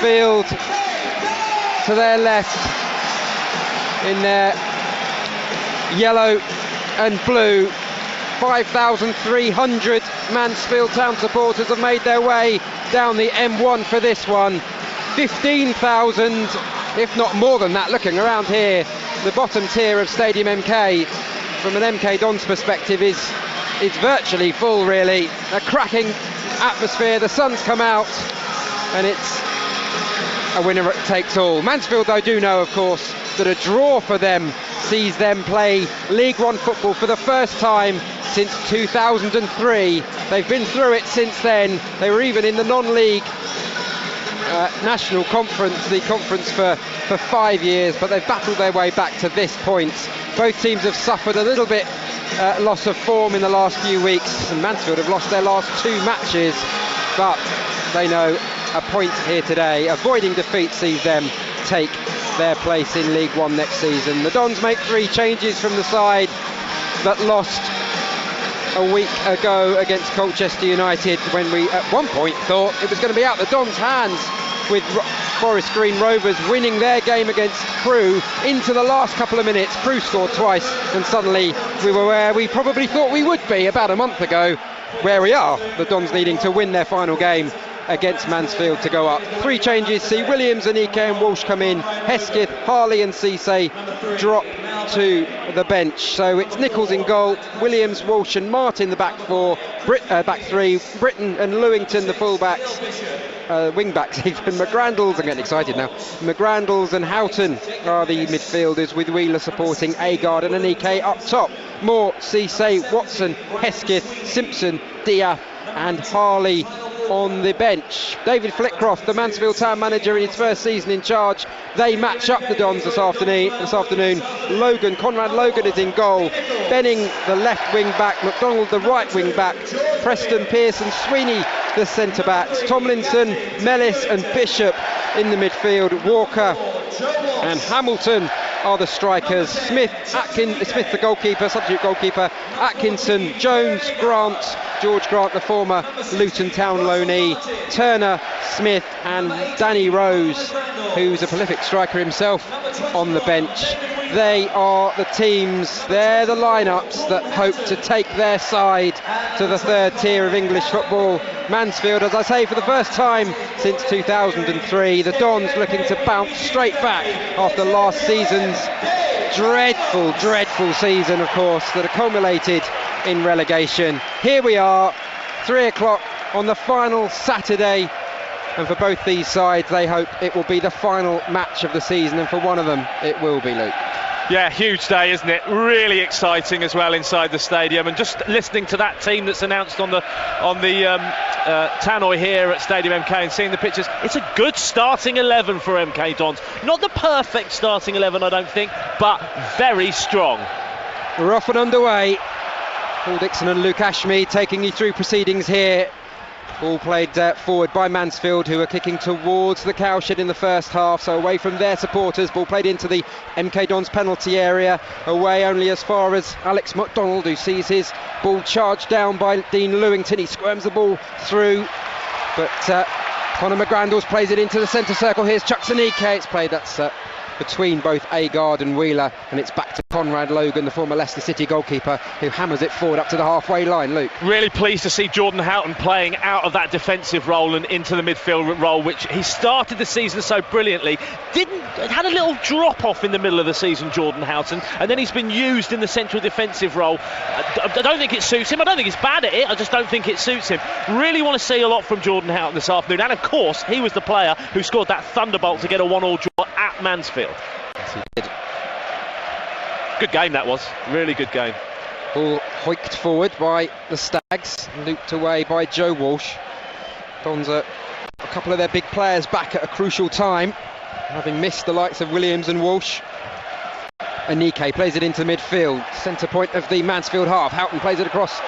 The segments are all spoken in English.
Mansfield to their left in their yellow and blue. 5,300 Mansfield Town supporters have made their way down the M1 for this one. 15,000, if not more than that, looking around here. The bottom tier of Stadium MK, from an MK Dons perspective, is virtually full, really. A cracking atmosphere. The sun's come out, and it's a winner takes all. Mansfield, though, do know, of course, that a draw for them sees them play League One football for the first time since 2003. They've been through it since then. They were even in the non-league national conference, the conference for 5 years, but they've battled their way back to this point. Both teams have suffered a little bit loss of form in the last few weeks, and Mansfield have lost their last 2 matches, but they know a point here today. Avoiding defeat sees them take their place in League One next season. The Dons make 3 changes from the side that lost a week ago against Colchester United, when we at one point thought it was going to be out the Dons' hands, with Forest Green Rovers winning their game against Crewe into the last couple of minutes. Crewe scored twice, and suddenly we were where we probably thought we would be about a month ago, where we are. The Dons needing to win their final game against Mansfield to go up. 3 changes see Williams, Anike and Walsh come in. Hesketh, Harley and Cisse drop to the bench. So it's Nichols in goal, Williams, Walsh and Martin the back 4, back 3, Britton and Lewington the full-backs, wing-backs even. McGrandles, I'm getting excited now. McGrandles and Houghton are the midfielders, with Wheeler supporting Agard and Anike up top. Moore, Cisse, Watson, Hesketh, Simpson, Dia and Harley on the bench. David Flitcroft, the Mansfield Town manager in his first season in charge, they match up the Dons this afternoon. Conrad Logan is in goal, Benning the left wing back, McDonald the right wing back, Preston, Pearson, Sweeney the centre backs, Tomlinson, Mellis and Bishop in the midfield, Walker and Hamilton are the strikers. Smith the goalkeeper, substitute goalkeeper, Atkinson, Jones, Grant, George Grant, the former Luton Town loanee, Turner, Smith and Danny Rose, who's a prolific striker himself, on the bench. They are the teams, they're the lineups that hope to take their side to the 3rd tier of English football. Mansfield, as I say, for the first time since 2003. The Dons looking to bounce straight back after last season's dreadful season, of course, that accumulated in relegation. Here we are, 3 o'clock on the final Saturday, and for both these sides they hope it will be the final match of the season, and for one of them it will be, Luke. Yeah, huge day, isn't it? Really exciting as well inside the stadium, and just listening to that team that's announced on the tannoy here at Stadium MK and seeing the pictures, it's a good starting 11 for MK Dons. Not the perfect starting 11, I don't think, but very strong. We're off and underway. Paul Dixon and Luke Ashmead taking you through proceedings here. Ball played forward by Mansfield, who are kicking towards the cowshed in the first half, so away from their supporters. Ball played into the MK Dons penalty area, away only as far as Alex McDonald, who sees his ball charged down by Dean Lewington. He squirms the ball through, but Conor McGrandles plays it into the centre circle. Here's Chuck Anike. It's played, that's between both Agard and Wheeler, and it's back to Conrad Logan, the former Leicester City goalkeeper, who hammers it forward up to the halfway line. Luke, really pleased to see Jordan Houghton playing out of that defensive role and into the midfield role, which he started the season so brilliantly. Had a little drop off in the middle of the season, Jordan Houghton, and then he's been used in the central defensive role. I don't think it suits him. I don't think he's bad at it, I just don't think it suits him. Really want to see a lot from Jordan Houghton this afternoon, and of course he was the player who scored that thunderbolt to get a 1-1 draw at Mansfield. Yes, he did. Good game that was, really good game. Ball hoiked forward by the Stags, looped away by Joe Walsh. Dons a couple of their big players back at a crucial time, having missed the likes of Williams and Walsh. Anike plays it into midfield, centre point of the Mansfield half. Houghton plays it across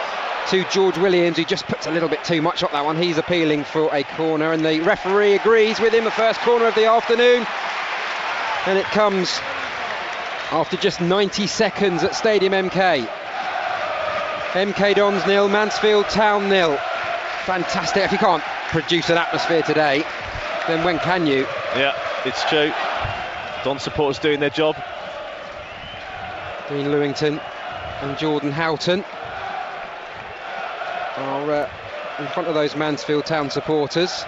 to George Williams, who just puts a little bit too much up that one. He's appealing for a corner, and the referee agrees with him. The first corner of the afternoon, and it comes after just 90 seconds at Stadium MK. MK Dons 0, Mansfield Town 0. Fantastic. If you can't produce an atmosphere today, then when can you? Yeah, it's true. Don supporters doing their job. Dean Lewington and Jordan Houghton are in front of those Mansfield Town supporters.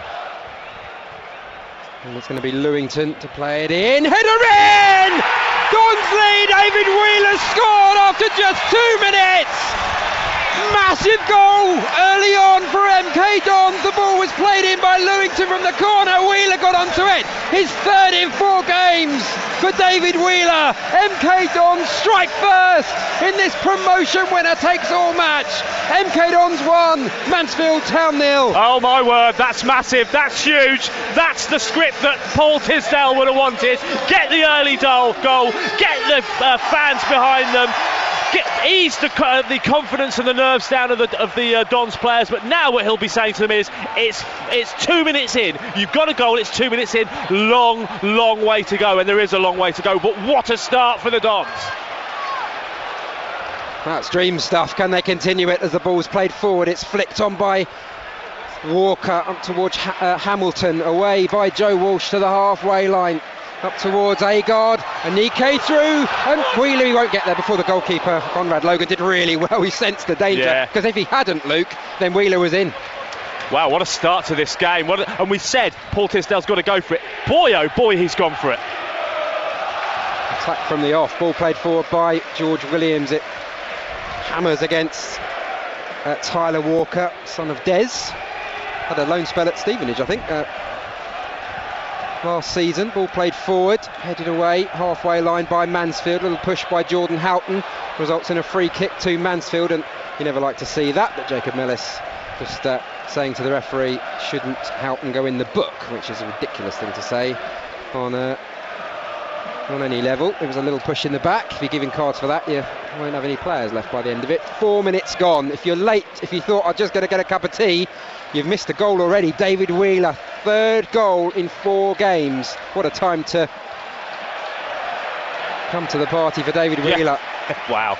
And it's going to be Lewington to play it in. Header in! Don's lead! David Wheeler scored after just 2 minutes! Massive goal early on for MK Dons. The ball was played in by Lewington from the corner. Wheeler got onto it. His third in 4 games for David Wheeler. MK Dons strike first in this promotion winner takes all match. MK Dons 1, Mansfield Town 0. Oh my word, that's massive, that's huge. That's the script that Paul Tisdale would have wanted. Get the early goal, get the fans behind them. Ease the confidence and the nerves down of the Dons players, but now what he'll be saying to them is it's 2 minutes in, you've got a goal, it's 2 minutes in, long way to go, and there is a long way to go, but what a start for the Dons. That's dream stuff. Can they continue it as the ball's played forward? It's flicked on by Walker up towards Hamilton, away by Joe Walsh to the halfway line. Up towards Agard, Anike through, and Wheeler, he won't get there before the goalkeeper. Conrad Logan did really well, he sensed the danger, because if he hadn't, Luke, then Wheeler was in. Wow, what a start to this game. And we said Paul Tisdale's got to go for it. Boy, oh boy, he's gone for it. Attack from the off, ball played forward by George Williams. It hammers against Tyler Walker, son of Des. Had a loan spell at Stevenage, I think. Last season, ball played forward, headed away, halfway line by Mansfield, a little push by Jordan Houghton, results in a free kick to Mansfield, and you never like to see that, but Jacob Millis just saying to the referee, shouldn't Houghton go in the book, which is a ridiculous thing to say on any level. There was a little push in the back. If you're giving cards for that, you won't have any players left by the end of it. 4 minutes gone. If you're late, if you thought I'm just going to get a cup of tea, you've missed a goal already. David Wheeler, third goal in 4 games. What a time to come to the party for David Wheeler. Yeah. Wow.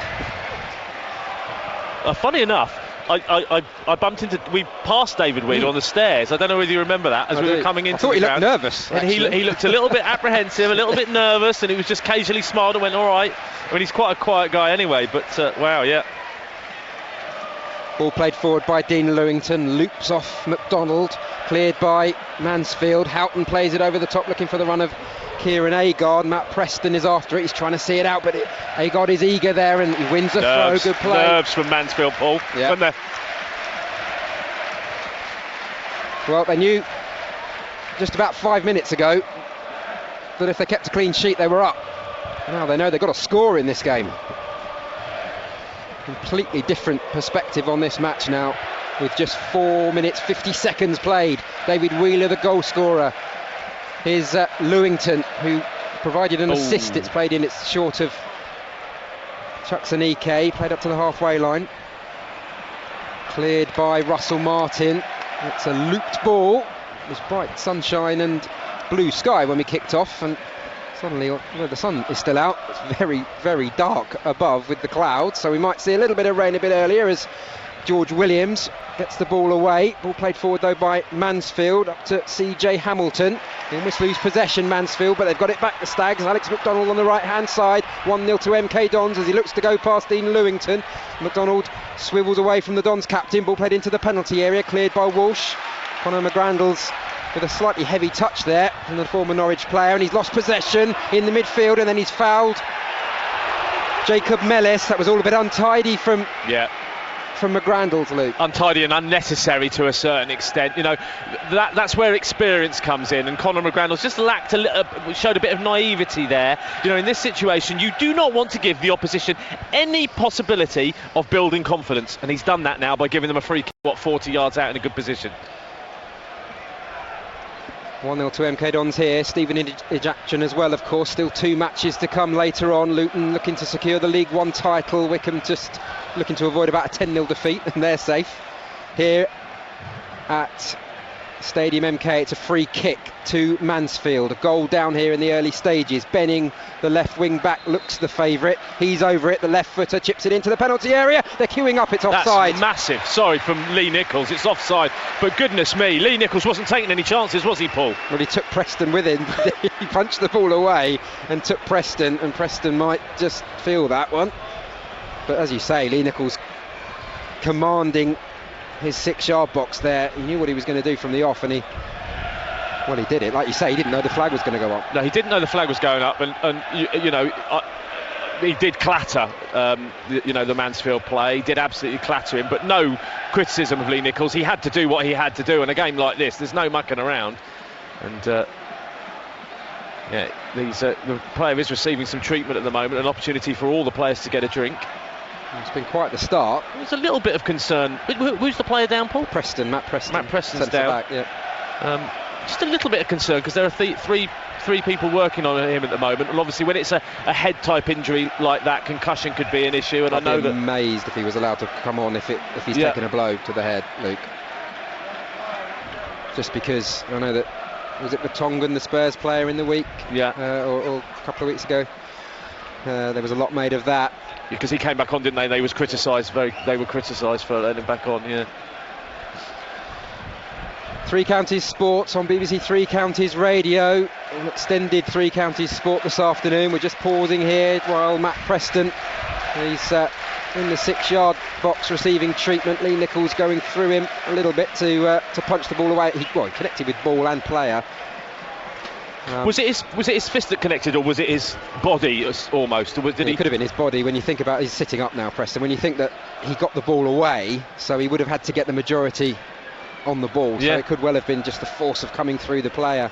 Funny enough, I bumped into, we passed David Wheeler on the stairs. I don't know whether you remember that as we were coming into I thought the he ground. looked nervous. And he looked a little bit apprehensive, a little bit nervous, and he was just casually smiled and went, all right. I mean, he's quite a quiet guy anyway, but wow, yeah. Ball played forward by Dean Lewington, loops off McDonald, cleared by Mansfield. Houghton plays it over the top, looking for the run of Kieran Agard. Matt Preston is after it, he's trying to see it out, but Agard is eager there and he wins the throw. Good play. Nerves from Mansfield, Paul. Yeah. Well, they knew just about 5 minutes ago that if they kept a clean sheet, they were up. Now they know they've got to score in this game. Completely different perspective on this match now, with just 4 minutes 50 seconds played. David Wheeler, the goal scorer. Here's Lewington, who provided an assist. It's played in, it's short of Chucksanike, played up to the halfway line. Cleared by Russell Martin. It's a looped ball. It was bright sunshine and blue sky when we kicked off, and suddenly, well, the sun is still out. It's very, very dark above with the clouds, so we might see a little bit of rain a bit earlier as George Williams gets the ball away. Ball played forward though by Mansfield up to CJ Hamilton. They almost lose possession, Mansfield, but they've got it back, the Stags. Alex McDonald on the right hand side, 1-0 to MK Dons as he looks to go past Dean Lewington. McDonald swivels away from the Dons captain. Ball played into the penalty area, cleared by Walsh. Conor McGrandles with a slightly heavy touch there from the former Norwich player, and he's lost possession in the midfield, and then he's fouled Jacob Mellis. That was all a bit untidy from McGrandles, Luke. Untidy and unnecessary to a certain extent. You know, that's where experience comes in, and Conor McGrandles just lacked showed a bit of naivety there. You know, in this situation, you do not want to give the opposition any possibility of building confidence, and he's done that now by giving them a free kick, 40 yards out in a good position. 1-0 to MK Dons here. Stevenage action as well, of course. Still 2 matches to come later on. Luton looking to secure the League One title. Wickham just looking to avoid about a 10-0 defeat, and they're safe. Here at Stadium MK. It's a free kick to Mansfield. A goal down here in the early stages. Benning, the left wing back, looks the favourite. He's over it. The left footer chips it into the penalty area. They're queuing up. It's offside. That's massive. Sorry from Lee Nichols. It's offside. But goodness me, Lee Nichols wasn't taking any chances, was he, Paul? Well, he took Preston with him. He punched the ball away and took Preston, and Preston might just feel that one. But as you say, Lee Nichols commanding his 6-yard box there. He knew what he was going to do from the off, and he did it. Like you say, he didn't know the flag was going to go up. No, he didn't know the flag was going up, and he did clatter, the Mansfield play. He did absolutely clatter him, but no criticism of Lee Nichols. He had to do what he had to do in a game like this. There's no mucking around. And the player is receiving some treatment at the moment, an opportunity for all the players to get a drink. It's been quite the start. There's a little bit of concern. Who's the player down, Paul? Matt Preston. Matt Preston's down. Back, yeah. Just a little bit of concern because there are three people working on him at the moment, and obviously when it's a head type injury like that, concussion could be an issue. And I'd be amazed if he was allowed to come on if he's taken a blow to the head, Luke. Just because I know that, was it Vertonghen, the Spurs player in the week? Yeah. Or a couple of weeks ago. There was a lot made of that. Because he came back on, didn't they? They were criticised for letting him back on. Yeah. Three Counties Sports on BBC Three Counties Radio. An extended Three Counties Sport this afternoon. We're just pausing here while Matt Preston, he's in the 6-yard box receiving treatment. Lee Nichols going through him a little bit to punch the ball away. He connected with ball and player. Was it his fist that connected, or was it his body almost? Or it could have been his body. When you think about, he's sitting up now, Preston. When you think that he got the ball away, so he would have had to get the majority on the ball. So it could well have been just the force of coming through the player.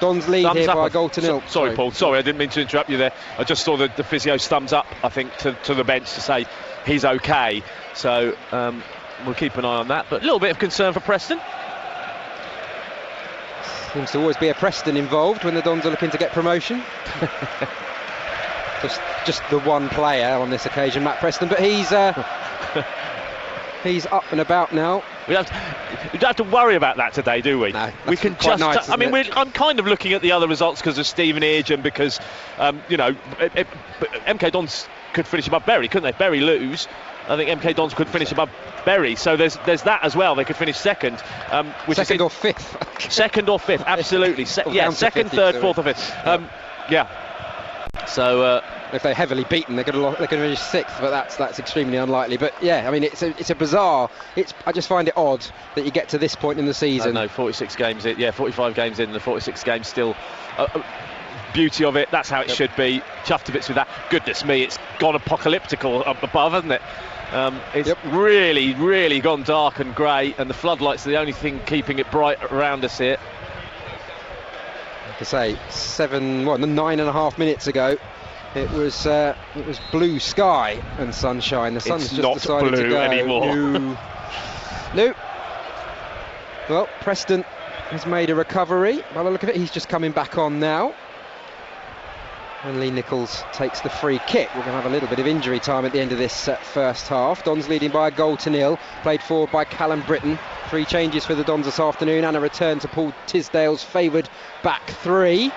Don's lead here by a goal to nil. Sorry, Paul. Sorry, I didn't mean to interrupt you there. I just saw the physio's thumbs up, I think, to the bench to say he's okay. So we'll keep an eye on that. But a little bit of concern for Preston. Seems to always be a Preston involved when the Dons are looking to get promotion. just the one player on this occasion, Matt Preston, but he's up and about now. We don't have to worry about that today, do we? No, we can just. Nice, I'm kind of looking at the other results because of Stevenage and because MK Dons could finish above Bury, couldn't they? Bury lose. I think MK Dons could finish above Bury, so there's that as well. They could finish second, second or fifth. Second or fifth, absolutely. Second, third, fourth, or fifth. So if they're heavily beaten, they could finish sixth, but that's extremely unlikely. But yeah, I mean, it's a bizarre. I just find it odd that you get to this point in the season. No, 46 games in. Yeah, 45 games in, and the 46 games still. Beauty of it. That's how it should be. Chuffed to bits with that. Goodness me, it's gone apocalyptical up above, hasn't it? It's really, really gone dark and grey, and the floodlights are the only thing keeping it bright around us here. Like I say, 9.5 minutes ago, it was blue sky and sunshine. The sun's just decided to go anymore. No. Well, Preston has made a recovery. By the look of it, he's just coming back on now. And Lee Nichols takes the free kick. We're going to have a little bit of injury time at the end of this first half. Dons leading by a goal to nil. Played forward by Callum Britton. 3 changes for the Dons this afternoon, and a return to Paul Tisdale's favoured back 3.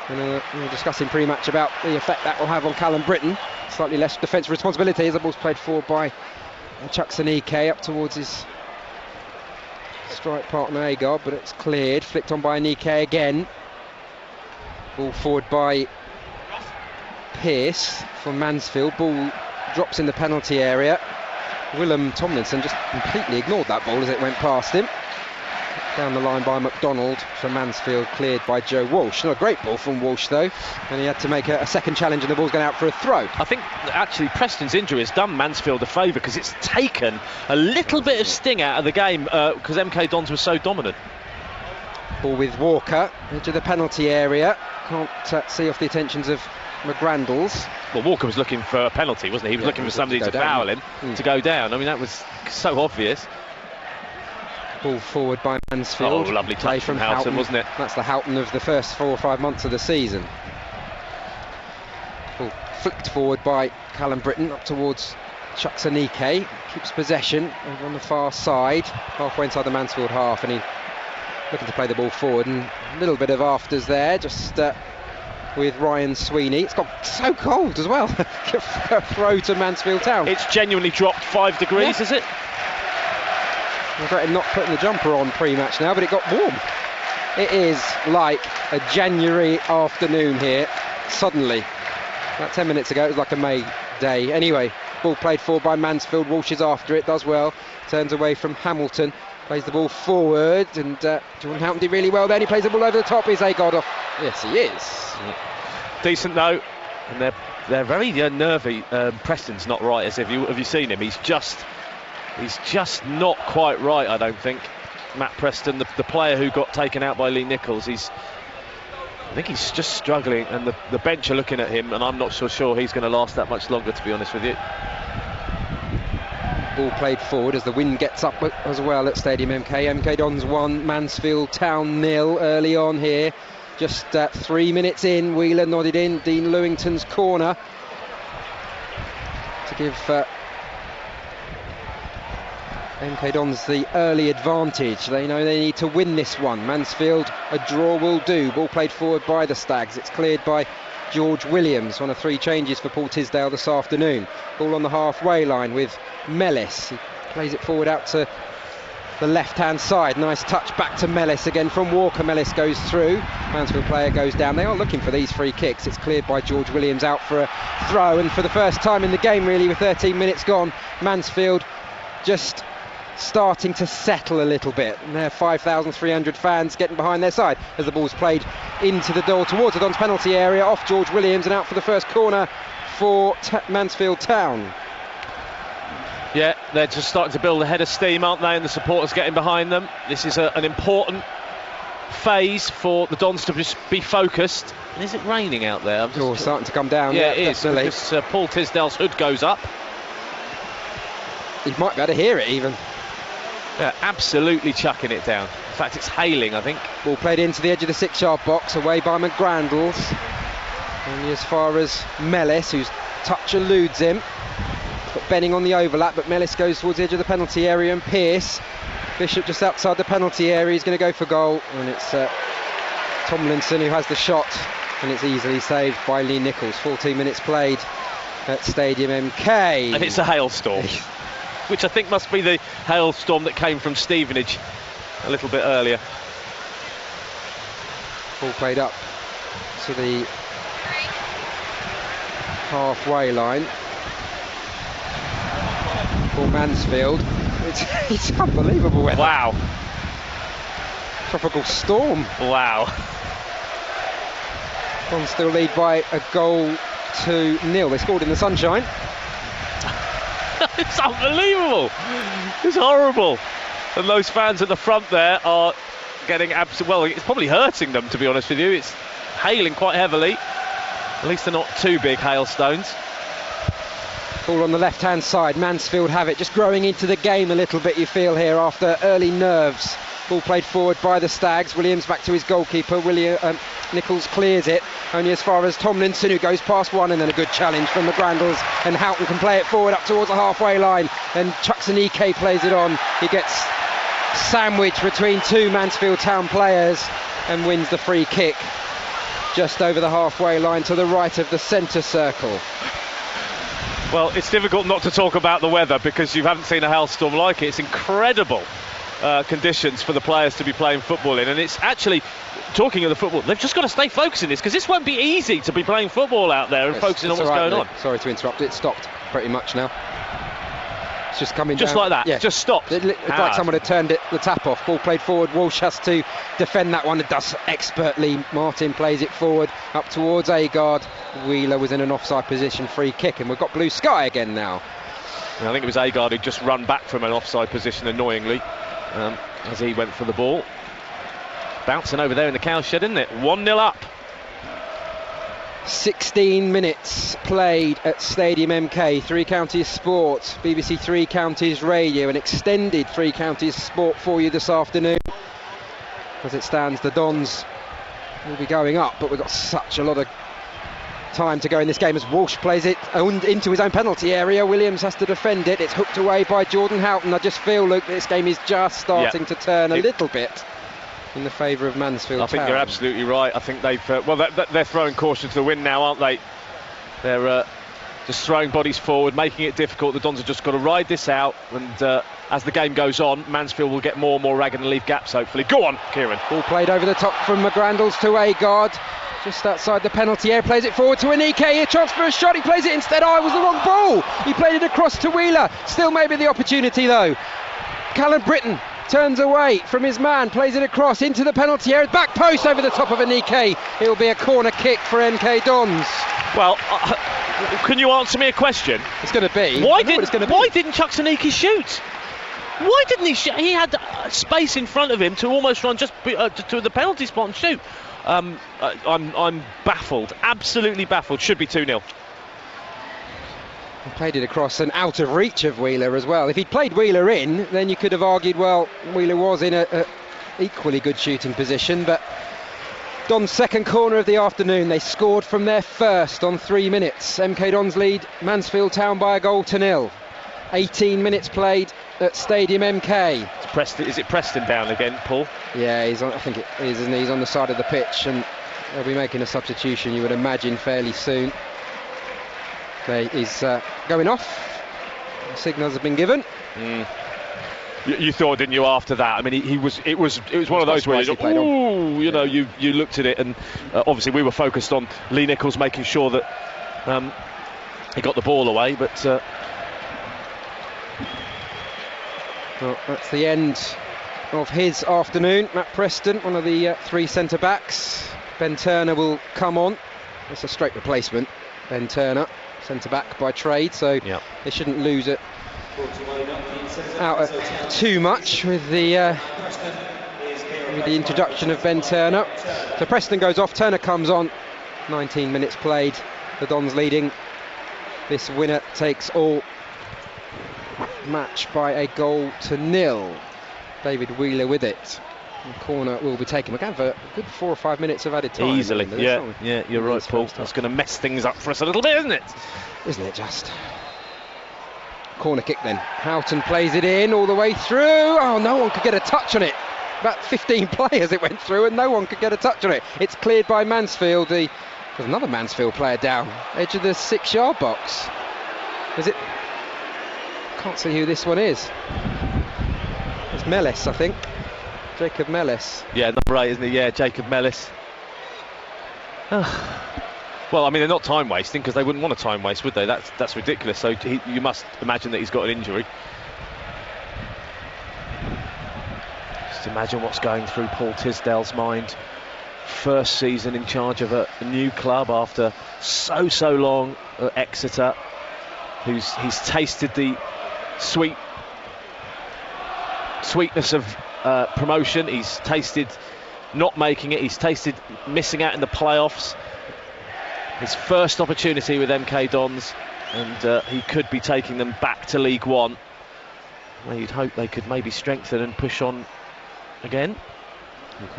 And we were discussing pre-match about the effect that will have on Callum Britton. Slightly less defensive responsibility as the ball's played forward by Chuckson-Eke up towards his strike partner Agard, but it's cleared. Flicked on by Anike again. Ball forward by Pearce from Mansfield. Ball drops in the penalty area. Willem Tomlinson just completely ignored that ball as it went past him. Down the line by McDonald from Mansfield, cleared by Joe Walsh. Not a great ball from Walsh though, and he had to make a second challenge, and the ball's going out for a throw. I think actually Preston's injury has done Mansfield a favour because it's taken a little bit of sting out of the game because MK Dons was so dominant. Ball with Walker into the penalty area. Can't see off the attentions of McGrandles. Well, Walker was looking for a penalty, wasn't he? He was looking for somebody to foul him, to go down. I mean, that was so obvious. Ball forward by Mansfield. Oh, lovely touch from Houghton, wasn't it? That's the Houghton of the first 4 or 5 months of the season. Ball flicked forward by Callum Britton up towards Chucksanike keeps possession over on the far side, halfway inside the Mansfield half, and he looking to play the ball forward, and a little bit of afters there, just with Ryan Sweeney. It's got so cold as well. Throw to Mansfield Town. It's genuinely dropped 5 degrees, is it? I regret him not putting the jumper on pre-match now, but it got warm. It is like a January afternoon here, suddenly. About 10 minutes ago, it was like a May day. Anyway, ball played forward by Mansfield. Walsh is after it, does well. Turns away from Hamilton. Plays the ball forward, and Jordan Houghton did really well then. He plays the ball over the top. Is Agard off? Yes, he is. Decent though, and they're very nervy. Preston's not right. Have you seen him? He's just not quite right, I don't think. Matt Preston, the player who got taken out by Lee Nichols, I think he's just struggling, and the bench are looking at him, and I'm not so sure he's going to last that much longer, to be honest with you. Ball played forward as the wind gets up as well at Stadium MK. MK Dons 1, Mansfield Town 0 early on here. Just 3 minutes in, Wheeler nodded in, Dean Lewington's corner to give MK Dons the early advantage. They know they need to win this one. Mansfield, a draw will do. Ball played forward by the Stags. It's cleared by George Williams, one of 3 changes for Paul Tisdale this afternoon. Ball on the halfway line with Mellis. He plays it forward out to the left-hand side. Nice touch back to Mellis again from Walker. Mellis goes through. Mansfield player goes down. They are looking for these free kicks. It's cleared by George Williams out for a throw, and for the first time in the game really, with 13 minutes gone, Mansfield just starting to settle a little bit, and there are 5,300 fans getting behind their side as the ball's played into the door towards the Dons penalty area, off George Williams, and out for the first corner for Mansfield Town. Yeah, they're just starting to build a head of steam, aren't they, and the supporters getting behind them. This is an important phase for the Dons to just be focused. And is it raining out there? Oh, starting to come down. Yeah, it is, definitely. because Paul Tisdale's hood goes up. You might be able to hear it even. Yeah, absolutely chucking it down. In fact, it's hailing, I think. Ball played into the edge of the 6-yard box, away by McGrandles. Only as far as Mellis, whose touch eludes him. But Benning on the overlap, but Mellis goes towards the edge of the penalty area, and Pearce. Bishop just outside the penalty area, he's going to go for goal, and it's Tomlinson who has the shot, and it's easily saved by Lee Nichols. 14 minutes played at Stadium MK. And it's a hailstorm. Which I think must be the hailstorm that came from Stevenage a little bit earlier. Ball played up to the halfway line for Mansfield. It's unbelievable weather. Wow. Tropical storm. Wow. Dons still lead by a goal to 0. They scored in the sunshine. It's unbelievable. It's horrible. And those fans at the front there are getting well, it's probably hurting them, to be honest with you. It's hailing quite heavily. At least they're not too big hailstones. Ball on the left-hand side. Mansfield have it, just growing into the game a little bit, you feel here, after early nerves. Ball played forward by the Stags. Williams back to his goalkeeper. Nichols clears it only as far as Tomlinson, who goes past one, and then a good challenge from McGrandles, and Houghton can play it forward up towards the halfway line, and Chucksanike plays it on. He gets sandwiched between 2 Mansfield Town players and wins the free kick just over the halfway line to the right of the centre circle. Well, it's difficult not to talk about the weather because you haven't seen a hailstorm like it. It's incredible conditions for the players to be playing football in, and it's actually, talking of the football, they've just got to stay focused in this, because this won't be easy to be playing football out there and focusing on what's going on. Sorry to interrupt, it stopped pretty much now. It's just coming just down. Like that, yeah. Just stopped. It's like someone had turned the tap off. Ball played forward, Walsh has to defend that one, it does expertly. Martin plays it forward up towards Agard. Wheeler was in an offside position, free kick, and we've got blue sky again now. And I think it was Agard who just run back from an offside position annoyingly as he went for the ball. Bouncing over there in the cowshed, isn't it? 1-0 up. 16 minutes played at Stadium MK. 3 Counties Sport, BBC 3 Counties Radio, an extended 3 Counties Sport for you this afternoon. As it stands, the Dons will be going up, but we've got such a lot of time to go in this game as Walsh plays it into his own penalty area. Williams has to defend it. It's hooked away by Jordan Houghton. I just feel, Luke, this game is just starting to turn a little bit in the favour of Mansfield Town. I think you're absolutely right. I think they've they're throwing caution to the wind now, aren't they? They're just throwing bodies forward, making it difficult. The Dons have just got to ride this out, and as the game goes on, Mansfield will get more and more ragged and leave gaps, hopefully. Go on, Kieran. Ball played over the top from McGrandles to Agard, just outside the penalty area, plays it forward to Anike. A chance for a shot, he plays it instead. Oh, it was the wrong ball. He played it across to Wheeler. Still maybe the opportunity though. Callum Britton turns away from his man, plays it across into the penalty area, back post over the top of Anike. It will be a corner kick for MK Dons. Well, can you answer me a question? It's going to be. Why didn't Chuck Saniki shoot? Why didn't he shoot? He had space in front of him to almost run just to the penalty spot and shoot. I'm baffled, absolutely baffled. Should be 2-0. He played it across and out of reach of Wheeler as well. If he'd played Wheeler in, then you could have argued, well, Wheeler was in a equally good shooting position, but Don's second corner of the afternoon. They scored from their first on 3 minutes. MK Dons lead Mansfield Town by a goal to 0. 18 minutes played at Stadium MK. Is it Preston down again, Paul? Yeah, he's on, I think it is, and he's on the side of the pitch, and they'll be making a substitution, you would imagine, fairly soon. He's going off. The signals have been given. You thought, didn't you, after that? I mean, it was one of those where you looked at it, and obviously we were focused on Lee Nichols making sure that he got the ball away, but well, that's the end of his afternoon. Matt Preston, one of the 3 centre backs. Ben Turner will come on. It's a straight replacement. Ben Turner, centre back by trade, so they shouldn't lose it out too much with the introduction of Ben Turner. So Preston goes off, Turner comes on. 19 minutes played, the Dons leading. This winner takes all match by a goal to 0. David Wheeler with it. The corner will be taken. We're going for a good 4 or 5 minutes of added time. Easily, yeah, you're right, Paul. That's going to mess things up for us a little bit, isn't it? Isn't it just? Corner kick then. Houghton plays it in all the way through. Oh, no one could get a touch on it. About 15 players it went through and no one could get a touch on it. It's cleared by Mansfield. There's another Mansfield player down. Edge of the 6-yard box. Is it? Can't see who this one is. It's Mellis, I think. Jacob Mellis. Yeah, number 8, isn't he? Yeah, Jacob Mellis. Well, I mean, they're not time wasting because they wouldn't want a time waste, would they? That's ridiculous. So you must imagine that he's got an injury. Just imagine what's going through Paul Tisdale's mind. First season in charge of a new club after so long at Exeter. He's tasted the sweetness of promotion. He's tasted not making it. He's tasted missing out in the playoffs. His first opportunity with MK Dons, and he could be taking them back to League One. Well, you'd hope they could maybe strengthen and push on again.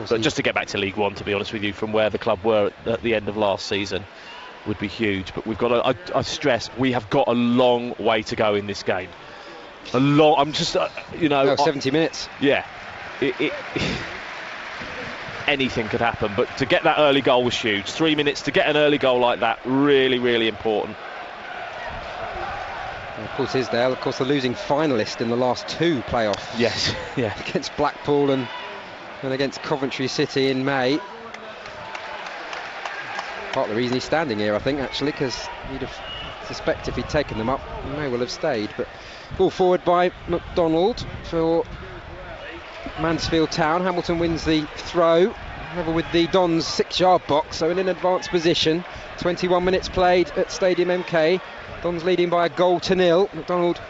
But just to get back to League One, to be honest with you, from where the club were at the end of last season, would be huge. But we've got I stress, we have got a long way to go in this game. I'm just, 70 minutes. Yeah. Anything could happen, but to get that early goal was huge. 3 minutes to get an early goal like that, really, really important. Paul Tisdale, of course, the losing finalist in the last 2 playoffs. Yes, yeah. Against Blackpool and against Coventry City in May. Part of the reason he's standing here, I think, actually, because you'd have suspect if he'd taken them up, he may well have stayed. But ball forward by McDonald for Mansfield Town. Hamilton wins the throw, level with the Dons 6-yard box, so in an advanced position. 21 minutes played at Stadium MK. Dons leading by a goal to 0. McDonald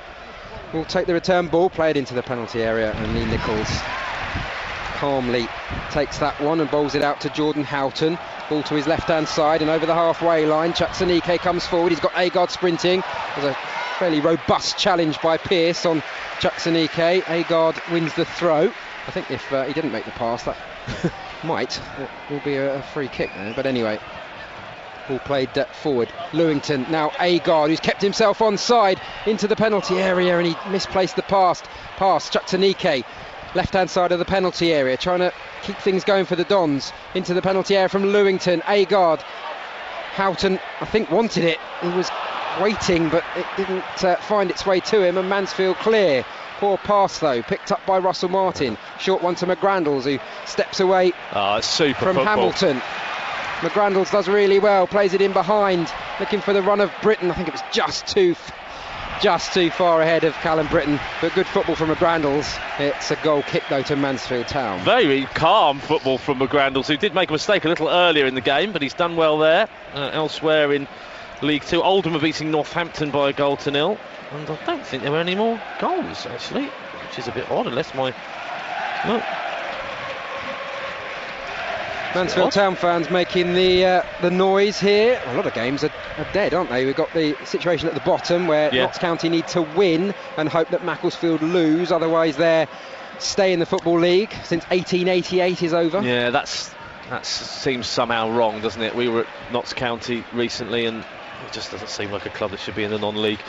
will take the return ball, play it into the penalty area, and Lee Nichols calmly takes that one and bowls it out to Jordan Houghton. Ball to his left-hand side and over the halfway line. Chatsanike comes forward. He's got Agard sprinting. There's a fairly robust challenge by Pearce on Chatsanike. Agard wins the throw. I think if he didn't make the pass, that will be a free kick there. But anyway, Ball played forward. Lewington, now Agard, who's kept himself onside into the penalty area, and he misplaced the pass. Chuck to Nike, left-hand side of the penalty area, trying to keep things going for the Dons. Into the penalty area from Lewington. Agard. Houghton, I think, wanted it. He was waiting, but it didn't find its way to him, and Mansfield clear. Poor pass though, picked up by Russell Martin. Short one to McGrandles, who steps away super from football. Hamilton. McGrandles does really well, plays it in behind, looking for the run of Britton. I think it was just too far ahead of Callum Britton, but good football from McGrandles. It's a goal kick though to Mansfield Town. Very calm football from McGrandles, who did make a mistake a little earlier in the game, but he's done well there. Elsewhere in League Two, Oldham are beating Northampton by 1-0, and I don't think there were any more goals actually, which is a bit odd, unless my look. Mansfield Town fans making the noise here. A lot of games are dead, aren't they? We've got the situation at the bottom where Notts County need to win and hope that Macclesfield lose, otherwise they're stay in the Football League since 1888 is over. Yeah, that seems somehow wrong, doesn't it? We were at Notts County recently, and it just doesn't seem like a club that should be in the non-league.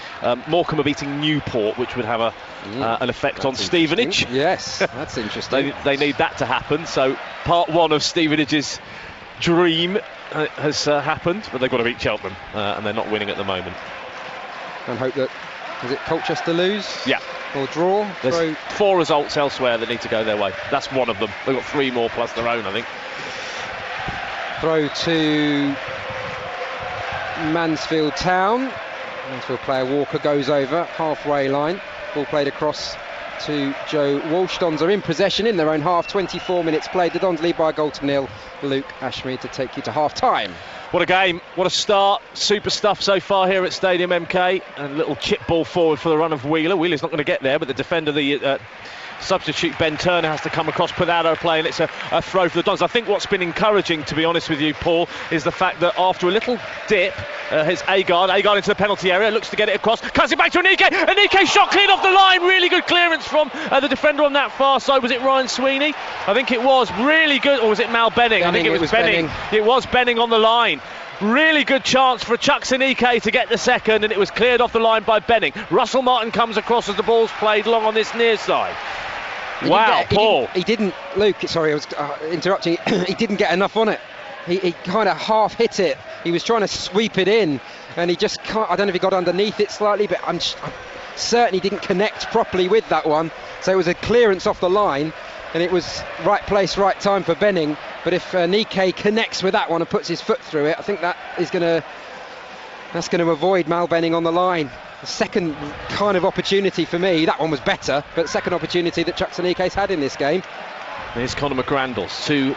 Morecambe are beating Newport, which would have an effect on Stevenage. Yes, that's interesting. They need that to happen. So part one of Stevenage's dream has happened, but they've got to beat Cheltenham, and they're not winning at the moment. And hope that, is it Colchester lose? Yeah. Or draw? There's 4 results elsewhere that need to go their way. That's one of them. They've got 3 more plus their own, I think. Throw to Mansfield Town. Mansfield player Walker goes over halfway line. Ball played across to Joe Walsh. Dons are in possession in their own half. 24 minutes played. The Dons lead by 1-0. Luke Ashmead to take you to half time. What a game, what a start. Super stuff so far here at Stadium MK. And a little chip ball forward for the run of Wheeler. Wheeler's not going to get there, but the defender, the substitute Ben Turner, has to come across, put out our play, and it's a throw for the Dons. I think what's been encouraging, to be honest with you, Paul, is the fact that after a little dip, his Agard into the penalty area, looks to get it across, cuts it back to Anike. Anike shot clean off the line. Really good clearance from the defender on that far side. Was it Ryan Sweeney? I think it was. Really good. Or was it Mal Benning? I think it was Benning. It was Benning on the line. Really good chance for Chuck Anike to get the second, and it was cleared off the line by Benning. Russell Martin comes across as the ball's played long on this near side. Paul. He didn't, Luke, sorry, I was interrupting. He didn't get enough on it. He kind of half hit it. He was trying to sweep it in, and he just can't. I don't know if he got underneath it slightly, but I'm certain he didn't connect properly with that one. So it was a clearance off the line, and it was right place, right time for Benning. But if Nike connects with that one and puts his foot through it, I think that's going to avoid Mal Benning on the line. The second kind of opportunity for me, that one was better, but second opportunity that Chuck Anike's had in this game. Here's Conor McGrandles to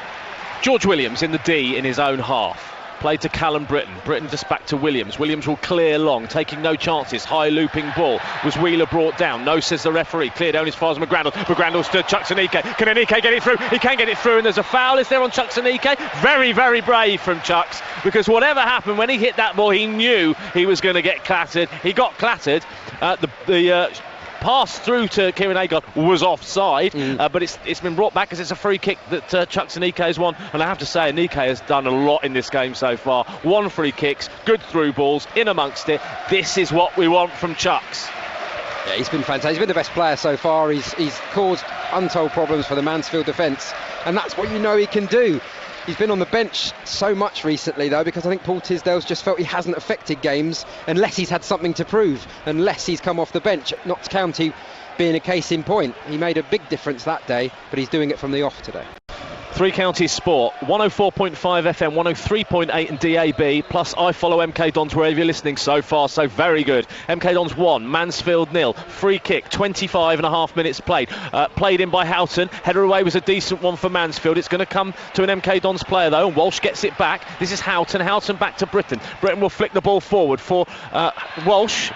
George Williams in the D in his own half. Played to Callum Britton. Britton just back to Williams. Williams will clear long, taking no chances. High looping ball. Was Wheeler brought down? No, says the referee. Cleared only as far as McGrandles. McGrandles to Chuck Anike. Can Anike get it through? He can get it through, and there's a foul. Is there on Chuck Anike? Very, very brave from Chucks, because whatever happened when he hit that ball, he knew he was going to get clattered. He got clattered. The pass through to Kieran Agard was offside, but it's been brought back because it's a free kick that Chuck Anike has won. And I have to say, Anike has done a lot in this game so far. 1 free kicks, good through balls, in amongst it. This is what we want from Chucks. Yeah, he's been fantastic. He's been the best player so far. He's caused untold problems for the Mansfield defence, and that's what you know he can do. He's been on the bench so much recently, though, because I think Paul Tisdale's just felt he hasn't affected games unless he's had something to prove, unless he's come off the bench. Notts County being a case in point. He made a big difference that day, but he's doing it from the off today. Three Counties Sport, 104.5 FM, 103.8 and DAB, plus I follow MK Dons wherever you're listening. So far, so very good. MK Dons 1, Mansfield 0. Free kick, 25 and a half minutes played. Played in by Houghton. Header away was a decent one for Mansfield. It's going to come to an MK Dons player, though, and Walsh gets it back. This is Houghton. Houghton back to Britton. Britton will flick the ball forward for Walsh.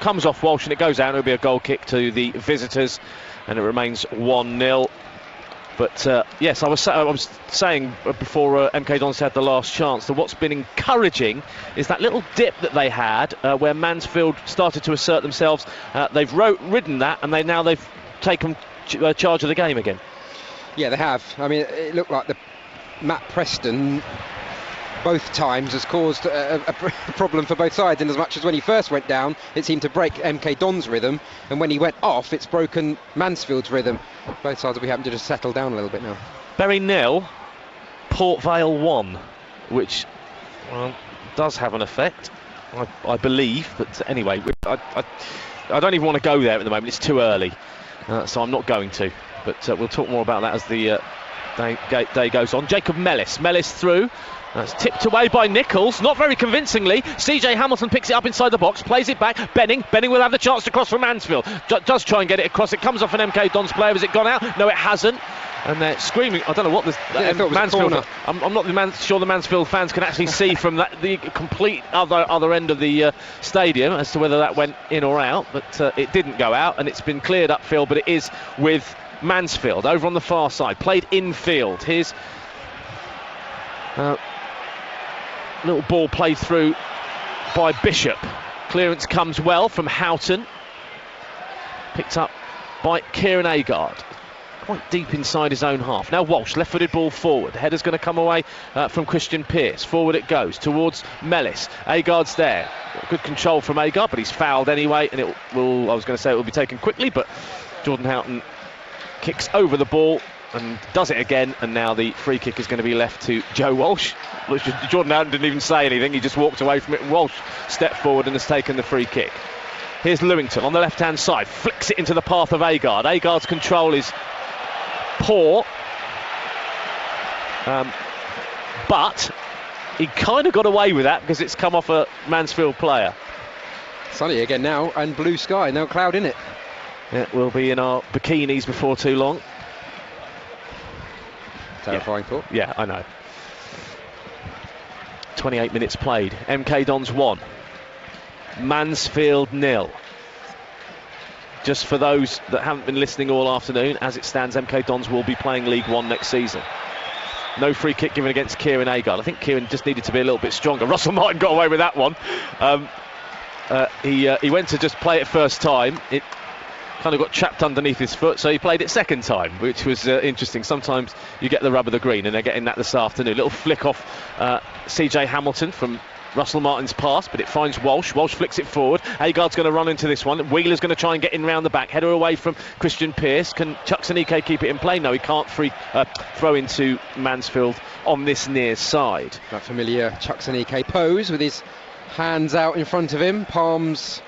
Comes off Walsh and it goes out. It'll be a goal kick to the visitors, and it remains 1-0. But yes, I was saying before MK Dons had the last chance that what's been encouraging is that little dip that they had where Mansfield started to assert themselves. They've ridden that, and they've taken charge of the game again. Yeah, they have. I mean, it looked like Matt Preston both times has caused a problem for both sides, in as much as when he first went down it seemed to break MK Don's rhythm, and when he went off it's broken Mansfield's rhythm. Both sides will be having to just settle down a little bit now. Bury 0, Port Vale 1, which does have an effect, I believe, but anyway, I don't even want to go there at the moment. It's too early, so I'm not going to, but we'll talk more about that as the day goes on. Jacob Mellis through. That's tipped away by Nichols, not very convincingly. CJ Hamilton picks it up inside the box, plays it back. Benning will have the chance to cross from Mansfield. Does try and get it across. It comes off an MK Dons player. Has it gone out? No, it hasn't. And they're screaming. I don't know what this. Mansfield. I'm not sure the Mansfield fans can actually see from the complete other end of the stadium as to whether that went in or out. But it didn't go out, and it's been cleared upfield. But it is with Mansfield over on the far side, played infield. Here's little ball played through by Bishop. Clearance comes well from Houghton, picked up by Kieran Agard, quite deep inside his own half. Now Walsh, left-footed ball forward. Header's going to come away from Christian Pearce. Forward it goes towards Mellis. Agard's there. Good control from Agard, but he's fouled anyway, and it will be taken quickly, but Jordan Houghton kicks over the ball and does it again, and now the free kick is going to be left to Joe Walsh. Jordan Houghton didn't even say anything, he just walked away from it, and Walsh stepped forward and has taken the free kick. Here's Lewington on the left hand side, flicks it into the path of Agard. Agard's control is poor, but he kind of got away with that because it's come off a Mansfield player. Sunny again now, and blue sky, no cloud in it. Yeah, we'll be in our bikinis before too long. Terrifying thought. Yeah, I know. 28 minutes played. MK Dons 1, Mansfield 0. Just for those that haven't been listening all afternoon, as it stands, MK Dons will be playing League One next season. No free kick given against Kieran Agard. I think Kieran just needed to be a little bit stronger. Russell Martin got away with that one. He went to just play it first time. It kind of got trapped underneath his foot, so he played it second time, which was interesting. Sometimes you get the rub of the green, and they're getting that this afternoon. Little flick off CJ Hamilton from Russell Martin's pass, but it finds Walsh. Walsh flicks it forward. Agard's going to run into this one. Wheeler's going to try and get in round the back. Header away from Christian Pearce. Can Chucksanike keep it in play? No, he can't. Throw into Mansfield on this near side. That familiar Chucksanike pose with his hands out in front of him, palms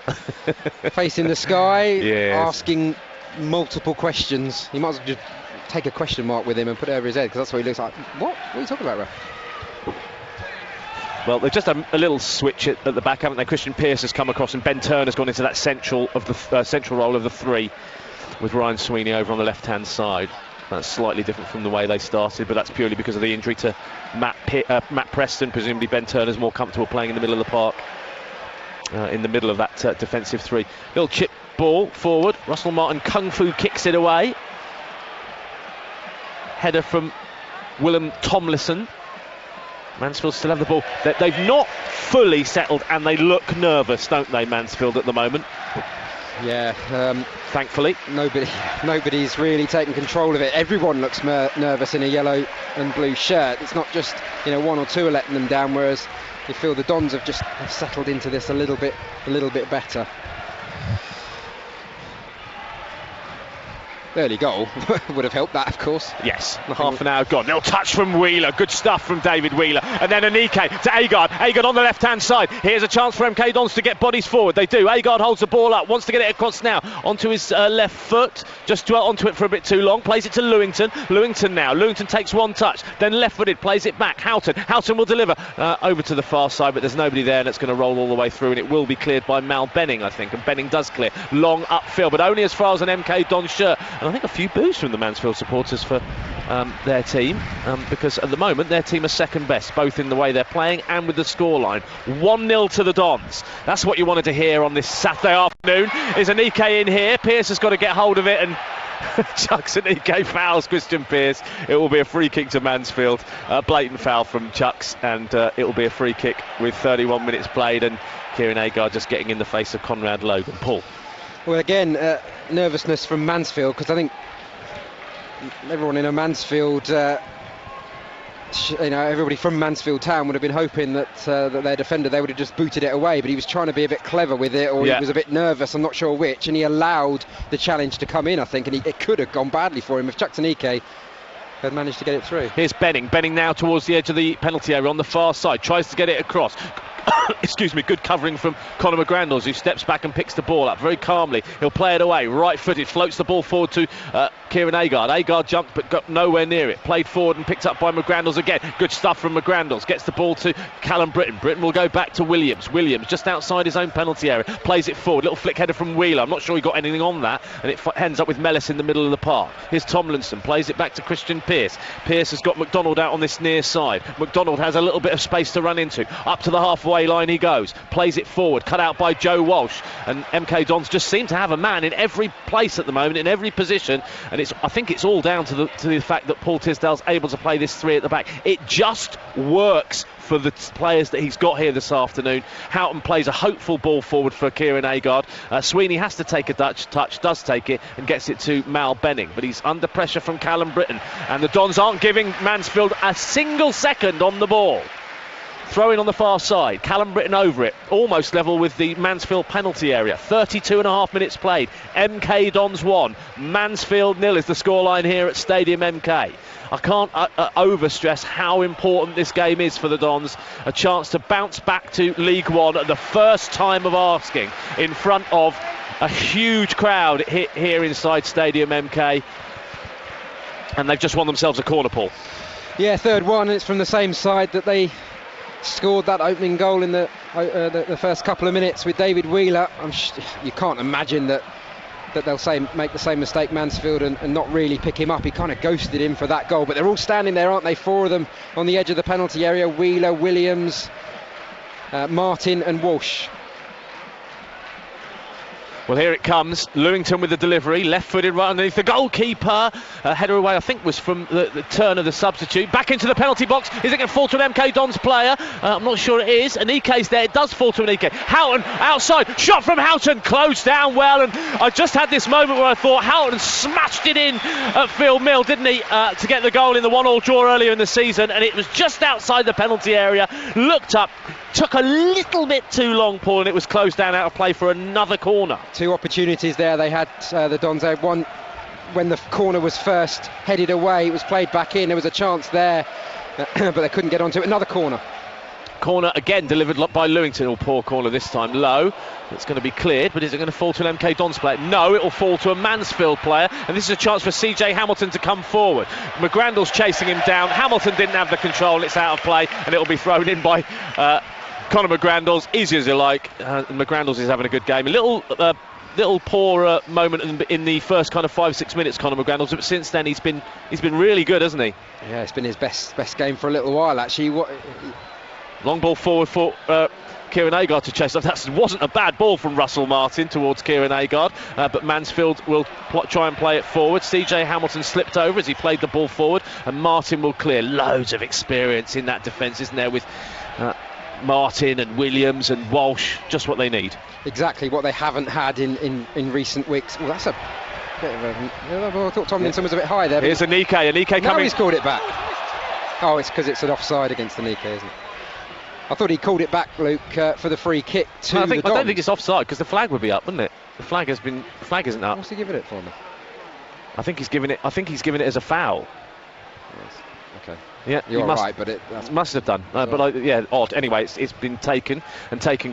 facing the sky, yes. Asking multiple questions. He might as well just take a question mark with him and put it over his head, because that's what he looks like. What are you talking about, Ref? Well, they've just had a little switch at the back, haven't they? Christian Pearce has come across, and Ben Turner's gone into that central role of the three, with Ryan Sweeney over on the left-hand side. That's slightly different from the way they started, but that's purely because of the injury to Matt Preston. Presumably Ben Turner's more comfortable playing in the middle of the park, in the middle of that defensive three. Little chip ball forward. Russell Martin kung fu kicks it away. Header from Willem Tomlinson. Mansfield still have the ball. They've not fully settled, and they look nervous, don't they, Mansfield, at the moment? Yeah, thankfully nobody's really taken control of it. Everyone looks nervous in a yellow and blue shirt. It's not just one or two are letting them down, whereas you feel the Dons have settled into this a little bit better. Early goal would have helped that, of course. Yes, half an hour gone. Little touch from Wheeler. Good stuff from David Wheeler. And then Anike to Agard. Agard on the left-hand side. Here's a chance for MK Dons to get bodies forward. They do. Agard holds the ball up. Wants to get it across now. Onto his left foot. Just dwelt onto it for a bit too long. Plays it to Lewington. Lewington now. Lewington takes one touch. Then left-footed. Plays it back. Houghton will deliver over to the far side, but there's nobody there, and it's going to roll all the way through, and it will be cleared by Mal Benning, I think. And Benning does clear. Long upfield, but only as far as an MK Dons shirt. And I think a few boos from the Mansfield supporters for their team, because at the moment their team are second best, both in the way they're playing and with the scoreline. 1-0 to the Dons. That's what you wanted to hear on this Saturday afternoon. Is Anike in here? Pearce has got to get hold of it, and Chucks Anike fouls Christian Pearce. It will be a free kick to Mansfield. Blatant foul from Chucks, and it will be a free kick with 31 minutes played, and Kieran Agard just getting in the face of Conrad Logan. Paul. Well, again, nervousness from Mansfield, because I think everyone in a Mansfield you know, everybody from Mansfield Town would have been hoping that that their defender, they would have just booted it away, but he was trying to be a bit clever with it, or he was a bit nervous, I'm not sure which, and he allowed the challenge to come in, I think, and it could have gone badly for him if Chucktonike had managed to get it through. Here's Benning now towards the edge of the penalty area on the far side, tries to get it across. Excuse me, good covering from Conor McGrandles, who steps back and picks the ball up very calmly. He'll play it away, right-footed, floats the ball forward to Kieran Agard. Agard jumped but got nowhere near it. Played forward and picked up by McGrandles again. Good stuff from McGrandles. Gets the ball to Callum Britton. Britton will go back to Williams. Williams just outside his own penalty area. Plays it forward. Little flick header from Wheeler. I'm not sure he got anything on that. And it ends up with Mellis in the middle of the park. Here's Tomlinson. Plays it back to Christian Pearce. Pearce has got McDonald out on this near side. McDonald has a little bit of space to run into. Up to the halfway line he goes. Plays it forward. Cut out by Joe Walsh. And MK Dons just seem to have a man in every place at the moment, in every position. And I think it's all down to the fact that Paul Tisdale's able to play this three at the back. It just works for the players that he's got here this afternoon. Houghton plays a hopeful ball forward for Kieran Agard. Sweeney has to take a touch, does take it and gets it to Mal Benning, but he's under pressure from Callum Britton, and the Dons aren't giving Mansfield a single second on the ball. Throwing on the far side, Callum Britton over it, almost level with the Mansfield penalty area. 32.5 minutes played. MK Dons 1, Mansfield 0 is the scoreline here at Stadium MK. I can't overstress how important this game is for the Dons. A chance to bounce back to League One at the first time of asking, in front of a huge crowd here inside Stadium MK. And they've just won themselves a corner, Paul. Yeah, third one, and it's from the same side that they scored that opening goal in the first couple of minutes with David Wheeler. You can't imagine that they'll make the same mistake, Mansfield, and not really pick him up. He kind of ghosted him for that goal, but they're all standing there, aren't they, four of them on the edge of the penalty area: Wheeler, Williams, Martin and Walsh. Well, here it comes. Lewington with the delivery, left-footed right underneath the goalkeeper. Header away, I think, was from the turn of the substitute. Back into the penalty box. Is it going to fall to an MK Dons player? I'm not sure it is. Anike's there. It does fall to Anike. Houghton outside. Shot from Houghton. Closed down well. And I just had this moment where I thought Houghton smashed it in at Phil Mill, didn't he, to get the goal in the 1-1 draw earlier in the season. And it was just outside the penalty area. Looked up. Took a little bit too long, Paul, and it was closed down out of play for another corner. Two opportunities there. They had the Dons had one when the corner was first headed away. It was played back in. There was a chance there, but they couldn't get onto it. Another corner. Corner again delivered by Lewington. Oh, poor corner this time. Low. It's going to be cleared, but is it going to fall to an MK Dons player? No, it will fall to a Mansfield player, and this is a chance for CJ Hamilton to come forward. McGrandles chasing him down. Hamilton didn't have the control. It's out of play, and it will be thrown in by Conor McGrandles. Easy as you like. McGrandles is having a good game. A little poor moment in the first kind of 5-6 minutes, Conor McGrandles, but since then he's been really good, hasn't he? Yeah, it's been his best game for a little while, actually. Long ball forward for Kieran Agard to chase up. That wasn't a bad ball from Russell Martin towards Kieran Agard, but Mansfield will try and play it forward. CJ Hamilton slipped over as he played the ball forward, and Martin will clear. Loads of experience in that defence, isn't there, with Martin and Williams and Walsh, just what they need. Exactly what they haven't had in recent weeks. Well, that's a bit of a... I thought Tomlinson was a bit high there. Here's Anike coming. Now he's called it back. Oh, it's because it's an offside against Anike, isn't it? I thought he called it back, Luke, for the free kick to the Dons. I don't think it's offside, because the flag would be up, wouldn't it? The flag isn't up. What's he giving it for me? I think he's giving it as a foul. Yes. Okay. Yeah, you're right, but it must have done. But yeah, odd. Anyway, it's been taken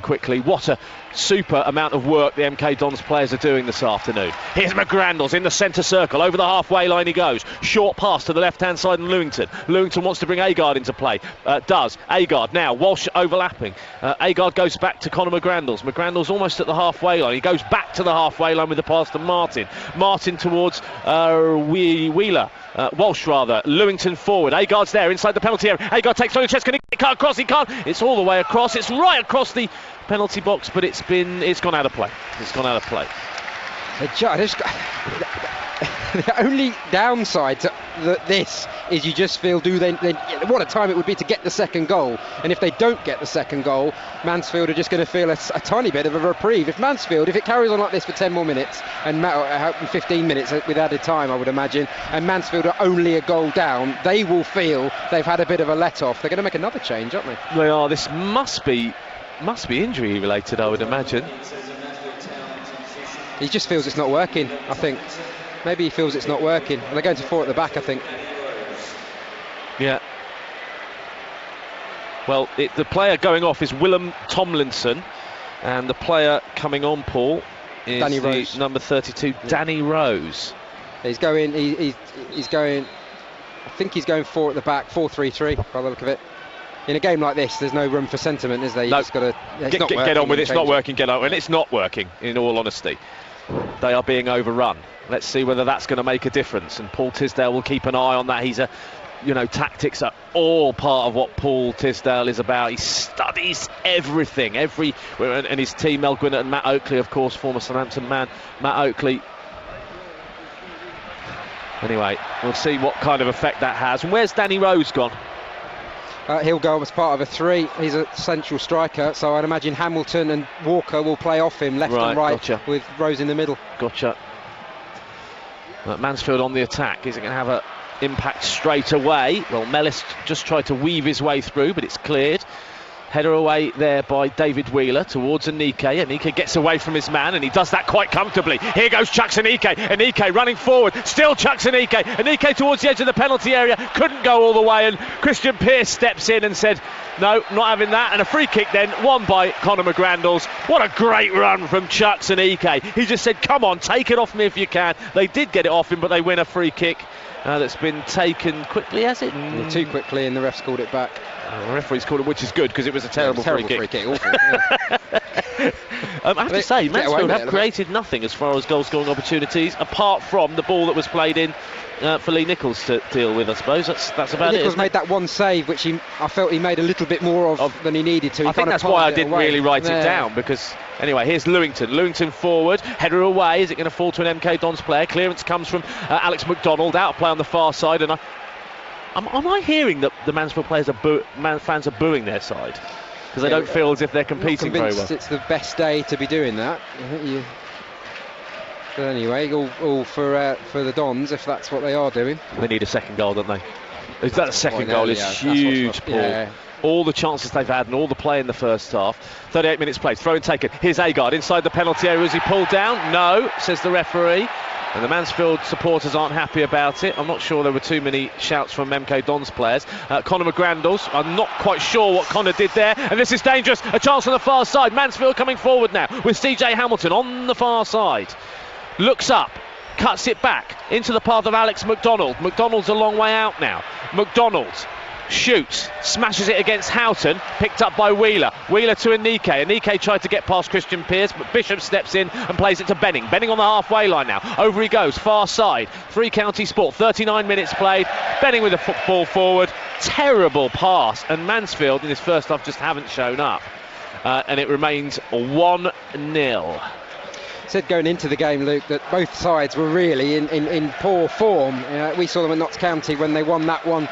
quickly. What a super amount of work the MK Dons players are doing this afternoon. Here's McGrandles in the centre circle. Over the halfway line he goes. Short pass to the left-hand side and Lewington. Lewington wants to bring Agard into play. Does. Agard now. Walsh overlapping. Agard goes back to Conor McGrandles. McGrandles almost at the halfway line. He goes back to the halfway line with the pass to Martin. Martin towards Wheeler. Walsh rather. Lewington forward. Agard's there inside the penalty area. Agard takes on the chest. Can he cut across? He can't. It's all the way across. It's right across the penalty box, but it's gone out of play. It's gone out of play. The only downside to this is you just feel, what a time it would be to get the second goal. And if they don't get the second goal, Mansfield are just going to feel a tiny bit of a reprieve. If it carries on like this for 10 more minutes, and 15 minutes with added time, I would imagine, and Mansfield are only a goal down, they will feel they've had a bit of a let-off. They're going to make another change, aren't they? They are. This must be injury related, I would imagine. He just feels it's not working, I think. Maybe he feels it's not working. And they're going to 4 at the back, I think. Yeah. Well, the player going off is Willem Tomlinson, and the player coming on, Paul, is Danny Rose. number 32, Danny Rose. He's going. He's going. I think he's going 4 at the back, 4-3-3 by the look of it. In a game like this, there's no room for sentiment, is there? You just got to get on with it. It's not working. Get on, and it's not working. In all honesty, they are being overrun. Let's see whether that's going to make a difference. And Paul Tisdale will keep an eye on that. Tactics are all part of what Paul Tisdale is about. He studies everything, and his team, Mel Gwinnett and Matt Oakley, of course, former Southampton man, Matt Oakley. Anyway, we'll see what kind of effect that has. And where's Danny Rose gone? He'll go as part of a 3. He's a central striker, so I'd imagine Hamilton and Walker will play off him left and right, gotcha, with Rose in the middle. Gotcha. Mansfield on the attack. Is it going to have an impact straight away? Well, Mellis just tried to weave his way through, but it's cleared. Header away there by David Wheeler towards Anike. Anike gets away from his man, and he does that quite comfortably. Here goes Chucks Anike. Anike running forward. Still Chucks Anike. Anike towards the edge of the penalty area. Couldn't go all the way, and Christian Pearce steps in and said, no, not having that. And a free kick then, won by Conor McGrandles. What a great run from Chucks Anike. He just said, come on, take it off me if you can. They did get it off him, but they win a free kick that's been taken quickly, has it? Yeah, too quickly, and the ref's called it back. The referee's called it, which is good, because it was a terrible free kick. Awful, yeah. I have to say, Mansfield have created nothing as far as goal-scoring opportunities, apart from the ball that was played in for Lee Nichols to deal with, I suppose. That's about it. Nichols made that one save, which I felt he made a little bit more of than he needed to. I think that's why I didn't really write it down, because anyway, here's Lewington forward, header away. Is it going to fall to an MK Dons player? Clearance comes from Alex McDonald, out of play on the far side, and am I hearing that the Mansfield players fans are booing their side because they don't feel as if they're competing very well? It's the best day to be doing that. But anyway, all for the Dons, if that's what they are doing. They need a second goal, don't they? That second goal is huge, Paul. Yeah. All the chances they've had and all the play in the first half. 38 minutes played, throw and taken. Here's Agard inside the penalty area. Is he pulled down? No, says the referee. And the Mansfield supporters aren't happy about it. I'm not sure there were too many shouts from MK Dons players. Conor McGrandles, I'm not quite sure what Conor did there. And this is dangerous. A chance on the far side. Mansfield coming forward now with CJ Hamilton on the far side. Looks up, cuts it back into the path of Alex McDonald. McDonald's a long way out now. McDonald shoots, smashes it against Houghton, picked up by Wheeler. Wheeler to Anike. Anike tried to get past Christian Pearce, but Bishop steps in and plays it to Benning. Benning on the halfway line now. Over he goes, far side. 3 County Sport, 39 minutes played. Benning with a football forward. Terrible pass, and Mansfield in this first half just haven't shown up. And it remains 1-0. Said going into the game, Luke, that both sides were really in poor form. We saw them at Notts County when they won that one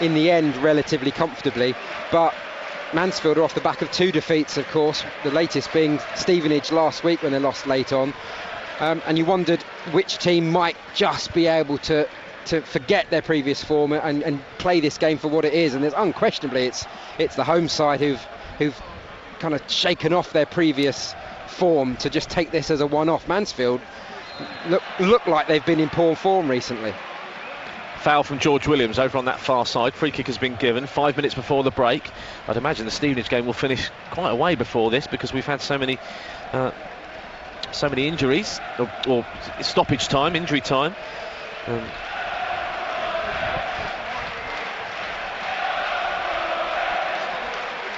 in the end relatively comfortably, but Mansfield are off the back of 2 defeats, of course, the latest being Stevenage last week when they lost late on, and you wondered which team might just be able to forget their previous form and play this game for what it is. And there's unquestionably it's the home side who've kind of shaken off their previous form to just take this as a one-off. Mansfield look like they've been in poor form recently. Foul from George Williams over on that far side. Free kick has been given 5 minutes before the break. I'd imagine the Stevenage game will finish quite a way before this, because we've had so many injuries or stoppage time, injury time.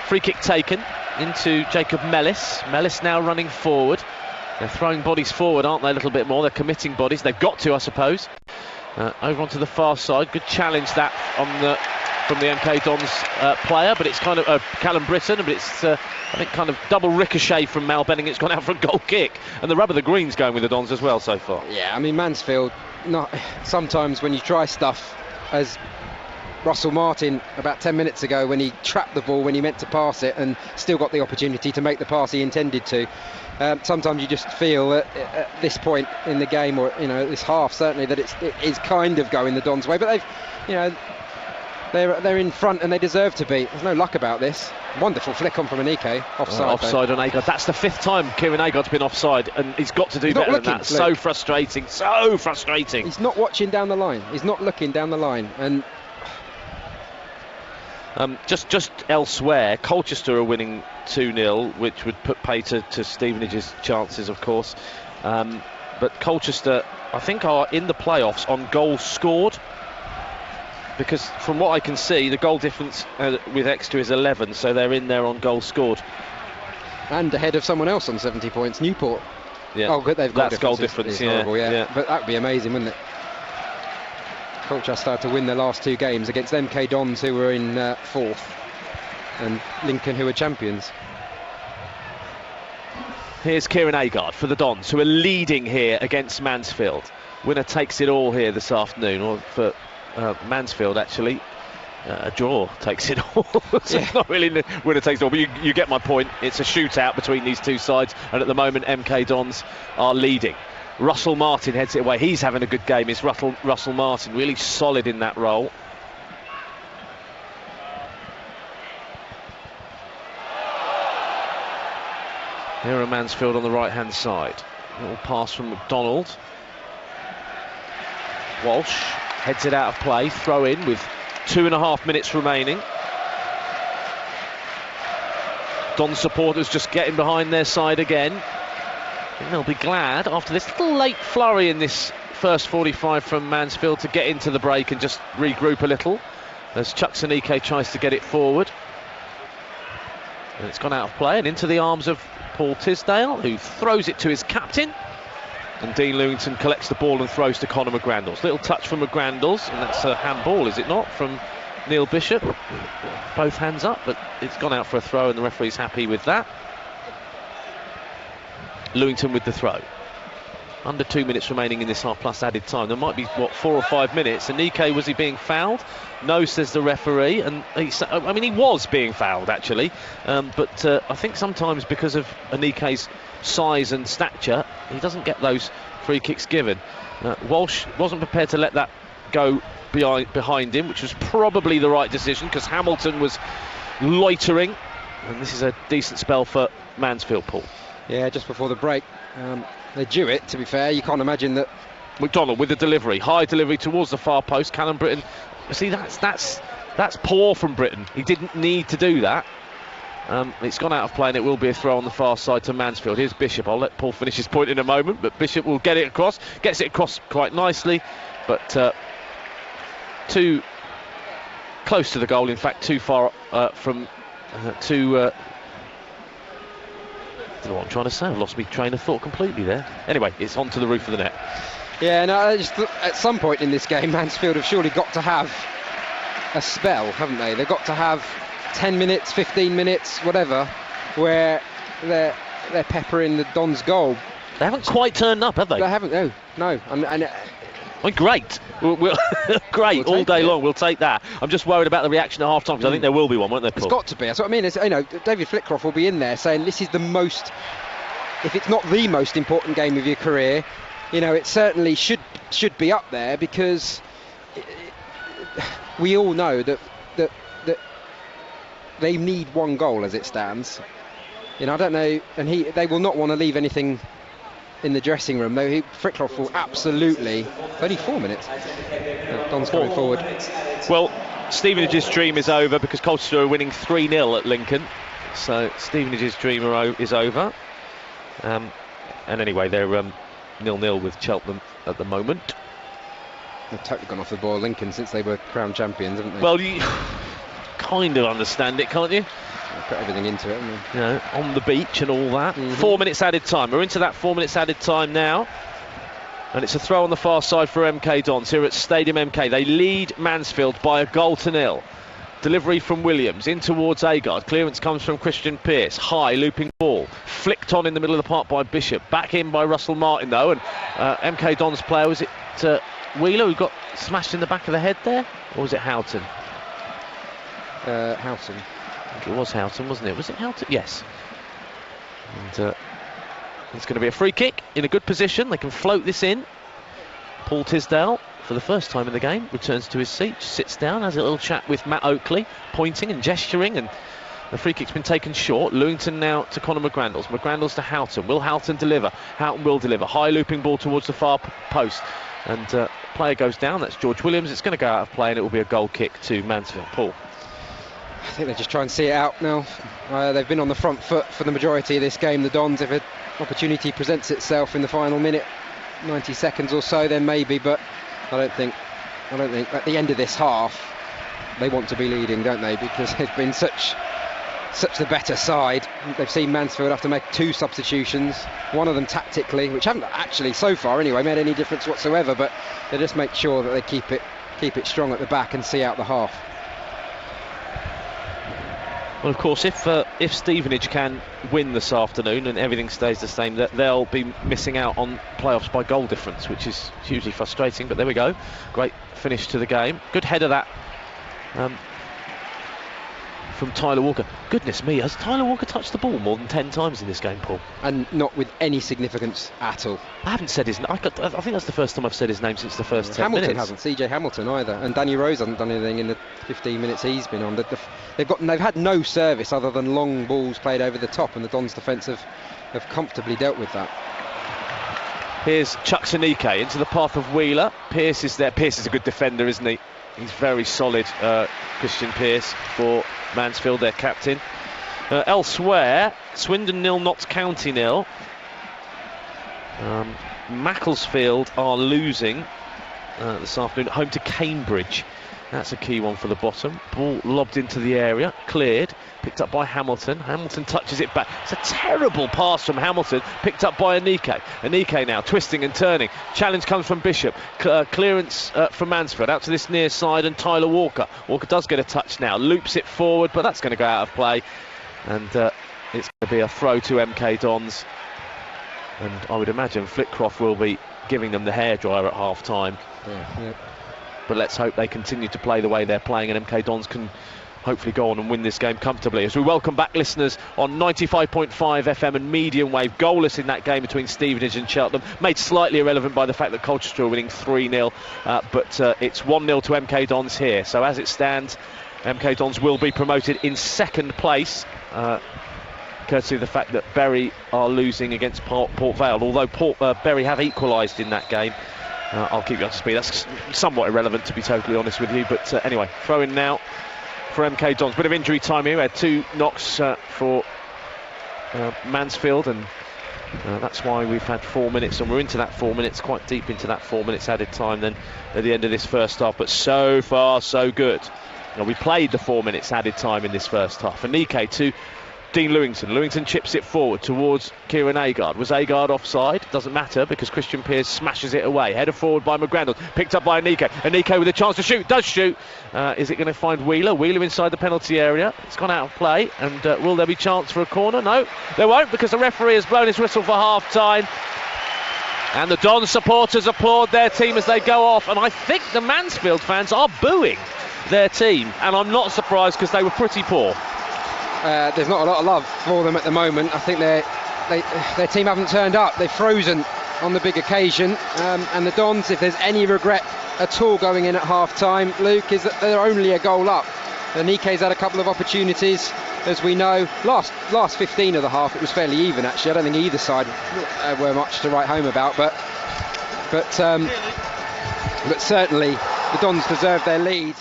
Free kick taken into Jacob Mellis. Mellis now running forward. They're throwing bodies forward, aren't they, a little bit more? They're committing bodies. They've got to, I suppose. Over onto the far side. Good challenge that on the from the MK Dons player, but it's kind of Callum Britton, but it's I think kind of double ricochet from Mal Benning. It's gone out for a goal kick, and the rub of the green's going with the Dons as well so far. Yeah, I mean Mansfield. Sometimes when you try stuff, as Russell Martin about 10 minutes ago when he trapped the ball when he meant to pass it and still got the opportunity to make the pass he intended to. Sometimes you just feel at this point in the game, or this half certainly, that it is kind of going the Dons' way. But they're in front and they deserve to be. There's no luck about this. Wonderful flick on from Anike, offside. Offside on Agard. That's the 5th time Kieran Agard's been offside, and he's got to do better than that. So frustrating, so frustrating. He's not watching down the line. He's not looking down the line, and. Just elsewhere, Colchester are winning 2-0, which would put pay to Stevenage's chances, of course. But Colchester, I think, are in the playoffs on goals scored, because from what I can see, the goal difference with Exeter is 11, so they're in there on goals scored. And ahead of someone else on 70 points, Newport. Yeah. Oh, good, they've got goal difference. Yeah. Horrible, yeah. But that would be amazing, wouldn't it? Colchester to win their last 2 games against MK Dons, who were in 4th, and Lincoln, who were champions. Here's Kieran Agard for the Dons, who are leading here against Mansfield. Winner takes it all here this afternoon, or for Mansfield actually. A draw takes it all. So it's not really winner takes it all, but you get my point. It's a shootout between these two sides, and at the moment MK Dons are leading. Russell Martin heads it away. He's having a good game. It's Russell Martin, really solid in that role. Here are Mansfield on the right-hand side. Little pass from McDonald. Walsh heads it out of play. Throw in with 2.5 minutes remaining. Don supporters just getting behind their side again. And they'll be glad after this little late flurry in this first 45 from Mansfield to get into the break and just regroup a little as Chuck Sanike tries to get it forward. And it's gone out of play and into the arms of Paul Tisdale, who throws it to his captain. And Dean Lewington collects the ball and throws to Conor McGrandles. Little touch from McGrandles, and that's a handball, is it not, from Neil Bishop? Both hands up, but it's gone out for a throw and the referee's happy with that. Lewington with the throw. Under 2 minutes remaining in this half plus added time. There might be, 4 or 5 minutes. And Anike, was he being fouled? No, says the referee. And he was being fouled, actually. But I think sometimes because of Anike's size and stature, he doesn't get those free kicks given. Walsh wasn't prepared to let that go behind him, which was probably the right decision, because Hamilton was loitering. And this is a decent spell for Mansfield, Paul. Yeah, just before the break. They drew it, to be fair. You can't imagine that. McDonald with the delivery, high delivery towards the far post. Callum Britton, see, that's poor from Britton. He didn't need to do that. It's gone out of play and it will be a throw on the far side to Mansfield. Here's Bishop. I'll let Paul finish his point in a moment, but Bishop will get it across, gets it across quite nicely, but too close to the goal, in fact too far from I don't know what I'm trying to say. I've lost my train of thought completely there. Anyway, it's onto the roof of the net. Yeah, no, just at some point in this game, Mansfield have surely got to have a spell, haven't they? They've got to have 10 minutes, 15 minutes, whatever, where they're peppering the Dons' goal. They haven't quite turned up, have they? They haven't, no. Great. Great, all day long. We'll take that. I'm just worried about the reaction at half-time, because I think there will be one, won't there, Paul? It's got to be. That's what I mean. David Flitcroft will be in there saying this is the most, if it's not the most important game of your career, it certainly should be up there, because we all know that they need one goal as it stands. I don't know, and they will not want to leave anything in the dressing room, though. Flitcroft will absolutely. Only 4 minutes. Don's coming forward. Well, Stevenage's dream is over, because Colchester are winning 3-0 at Lincoln, so Stevenage's dream is over. And anyway, they're 0-0 with Cheltenham at the moment. They've totally gone off the boil, Lincoln, since they were crowned champions, haven't they? Well, you kind of understand it, can't you? Put everything into it, haven't they? On the beach and all that. 4 minutes added time. We're into that 4 minutes added time now. And it's a throw on the far side for MK Dons here at Stadium MK. They lead Mansfield by 1-0. Delivery from Williams in towards Agard. Clearance comes from Christian Pearce. High looping ball. Flicked on in the middle of the park by Bishop. Back in by Russell Martin though. And MK Dons player, was it Wheeler who got smashed in the back of the head there? Or was it Houghton? Houghton. I think it was Houghton, wasn't it? Was it Houghton? Yes. And it's going to be a free kick in a good position. They can float this in. Paul Tisdale, for the first time in the game, returns to his seat, sits down, has a little chat with Matt Oakley, pointing and gesturing, and the free kick's been taken short. Lewington now to Conor McGrandles. McGrandles to Houghton. Will Houghton deliver? Houghton will deliver. High looping ball towards the far post. And player goes down. That's George Williams. It's going to go out of play, and it will be a goal kick to Mansfield. Paul. I think they just try and see it out now. They've been on the front foot for the majority of this game, the Dons. If an opportunity presents itself in the final minute, 90 seconds or so, then maybe, but I don't think at the end of this half they want to be leading, don't they? Because they've been such the better side. They've seen Mansfield have to make 2 substitutions, one of them tactically, which haven't actually so far anyway made any difference whatsoever, but they just make sure that they keep it strong at the back and see out the half. Well, of course, if Stevenage can win this afternoon and everything stays the same, that they'll be missing out on playoffs by goal difference, which is hugely frustrating. But there we go. Great finish to the game. Good header that from Tyler Walker. Goodness me, has Tyler Walker touched the ball more than 10 times in this game, Paul? And not with any significance at all. I haven't said his name. I think that's the first time I've said his name since the first 10 Hamilton minutes. Hasn't. CJ Hamilton either. And Danny Rose hasn't done anything in the 15 minutes he's been on. They've had no service other than long balls played over the top, and the Dons' defence have comfortably dealt with that. Here's Chuck Sanike into the path of Wheeler. Pearce is there. Pearce is a good defender, isn't he? He's very solid, Christian Pearce, for Mansfield, their captain. Elsewhere, Swindon 0, Notts County 0. Macclesfield are losing this afternoon at home to Cambridge. That's a key one for the bottom. Ball lobbed into the area, cleared, picked up by Hamilton. Hamilton touches it back. It's a terrible pass from Hamilton, picked up by Anike. Anike now twisting and turning. Challenge comes from Bishop. Clearance from Mansfield out to this near side, and Tyler Walker. Walker does get a touch now, loops it forward, but that's going to go out of play. And it's going to be a throw to MK Dons. And I would imagine Flitcroft will be giving them the hairdryer at half time. Yeah. But let's hope they continue to play the way they're playing, and MK Dons can hopefully go on and win this game comfortably. As we welcome back listeners on 95.5 FM and medium wave. Goalless in that game between Stevenage and Cheltenham, made slightly irrelevant by the fact that Colchester are winning 3-0, but it's 1-0 to MK Dons here. So as it stands, MK Dons will be promoted in second place, courtesy of the fact that Bury are losing against Port Vale, although Bury have equalised in that game. I'll keep you up to speed. That's somewhat irrelevant, to be totally honest with you, but anyway, throw in now for MK Dons. Bit of injury time here. We had 2 knocks for Mansfield, and that's why we've had 4 minutes, and we're into that 4 minutes, quite deep into that 4 minutes added time then at the end of this first half. But so far so good. Now, we played the 4 minutes added time in this first half. Anike to Dean Lewington. Lewington chips it forward towards Kieran Agard. Was Agard offside? Doesn't matter, because Christian Pearce smashes it away. Header forward by McGrandles. Picked up by Anike. Anike with a chance to shoot. Does shoot. Is it going to find Wheeler? Wheeler inside the penalty area. It's gone out of play. And will there be chance for a corner? No, there won't, because the referee has blown his whistle for half time. And the Don supporters applaud their team as they go off. And I think the Mansfield fans are booing their team. And I'm not surprised, because they were pretty poor. There's not a lot of love for them at the moment. I think their team haven't turned up. They've frozen on the big occasion. And the Dons, if there's any regret at all going in at half-time, Luke, is that they're only a goal up. Anike's had a couple of opportunities, as we know. Last 15 of the half, it was fairly even, actually. I don't think either side were much to write home about. But certainly, the Dons deserved their lead.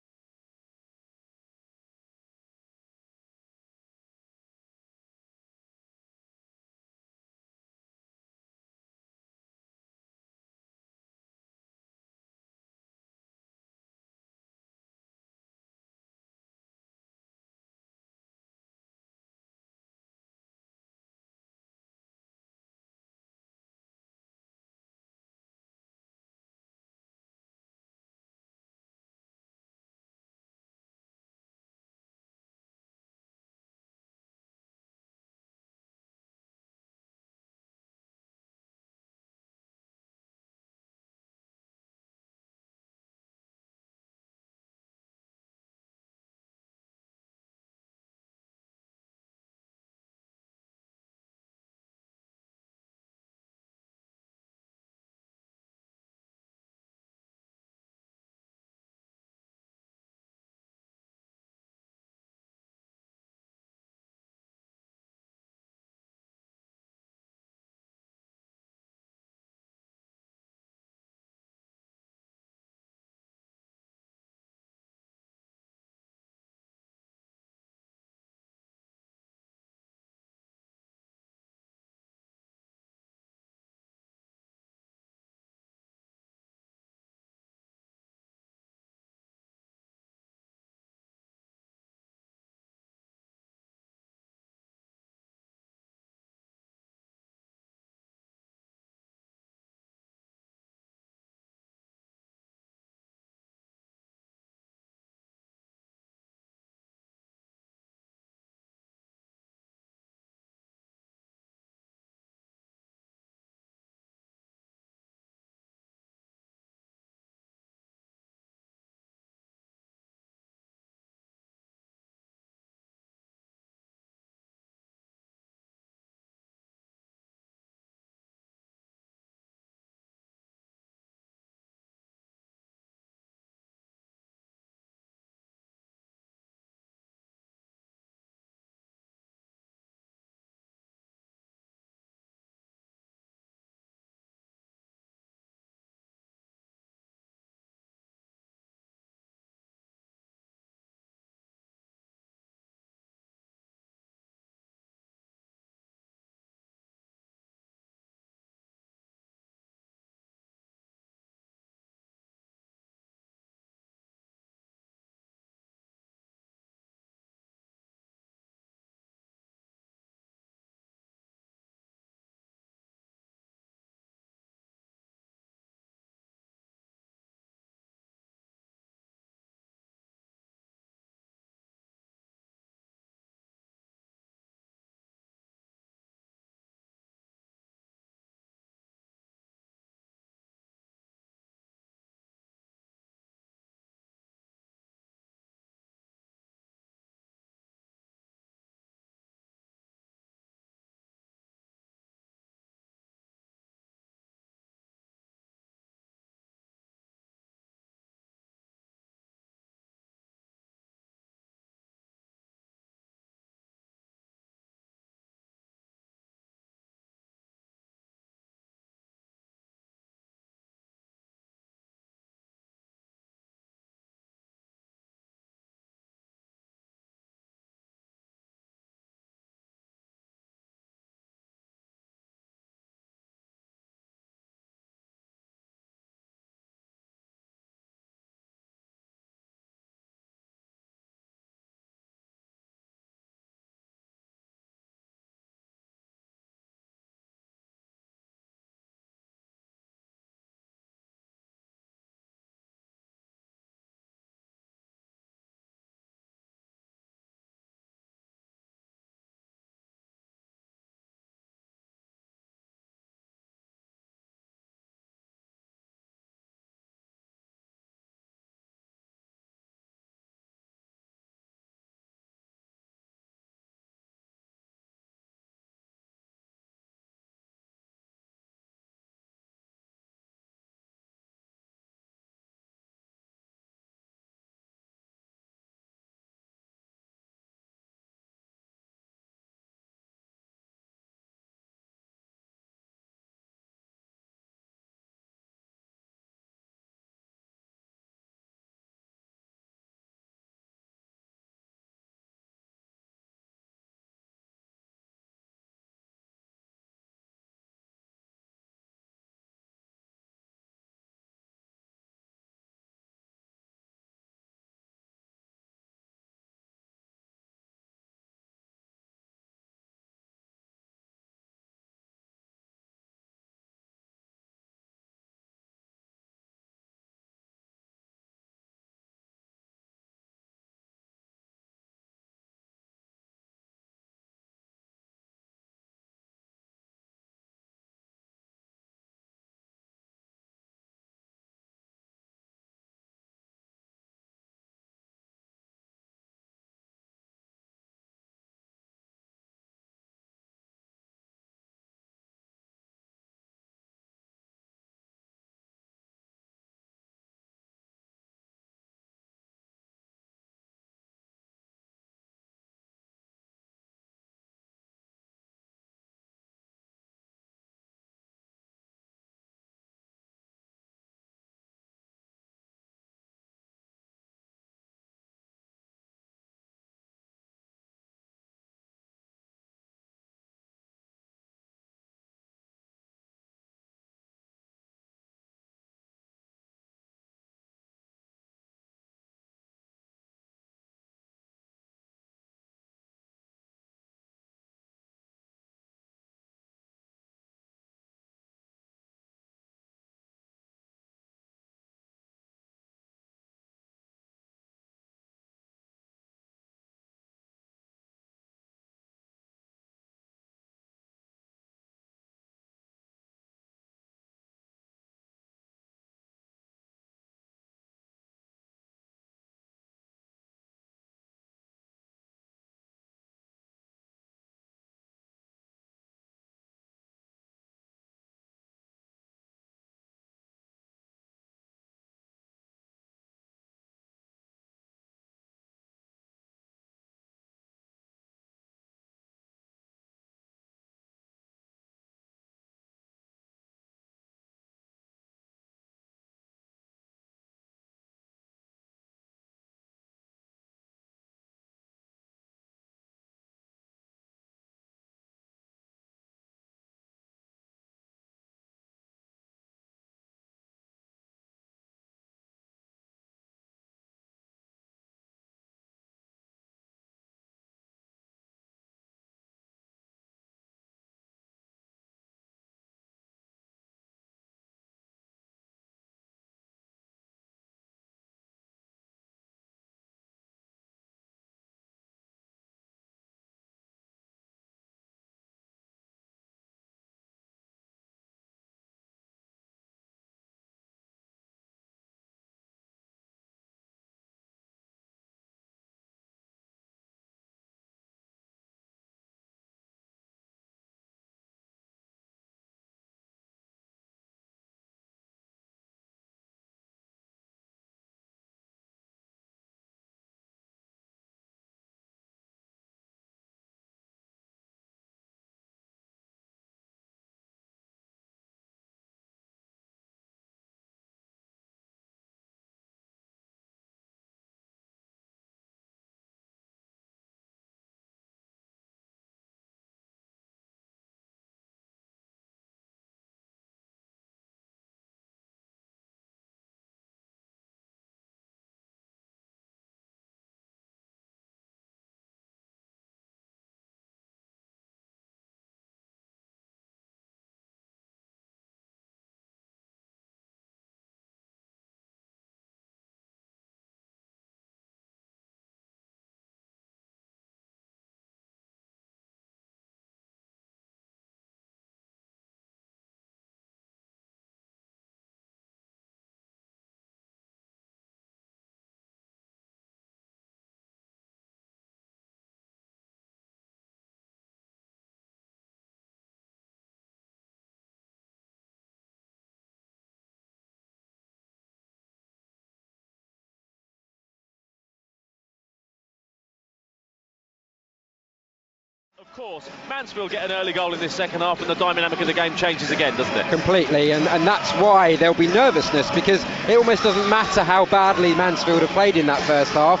Of course, Mansfield get an early goal in this second half and the dynamic of the game changes again, doesn't it? Completely, and that's why there'll be nervousness, because it almost doesn't matter how badly Mansfield have played in that first half.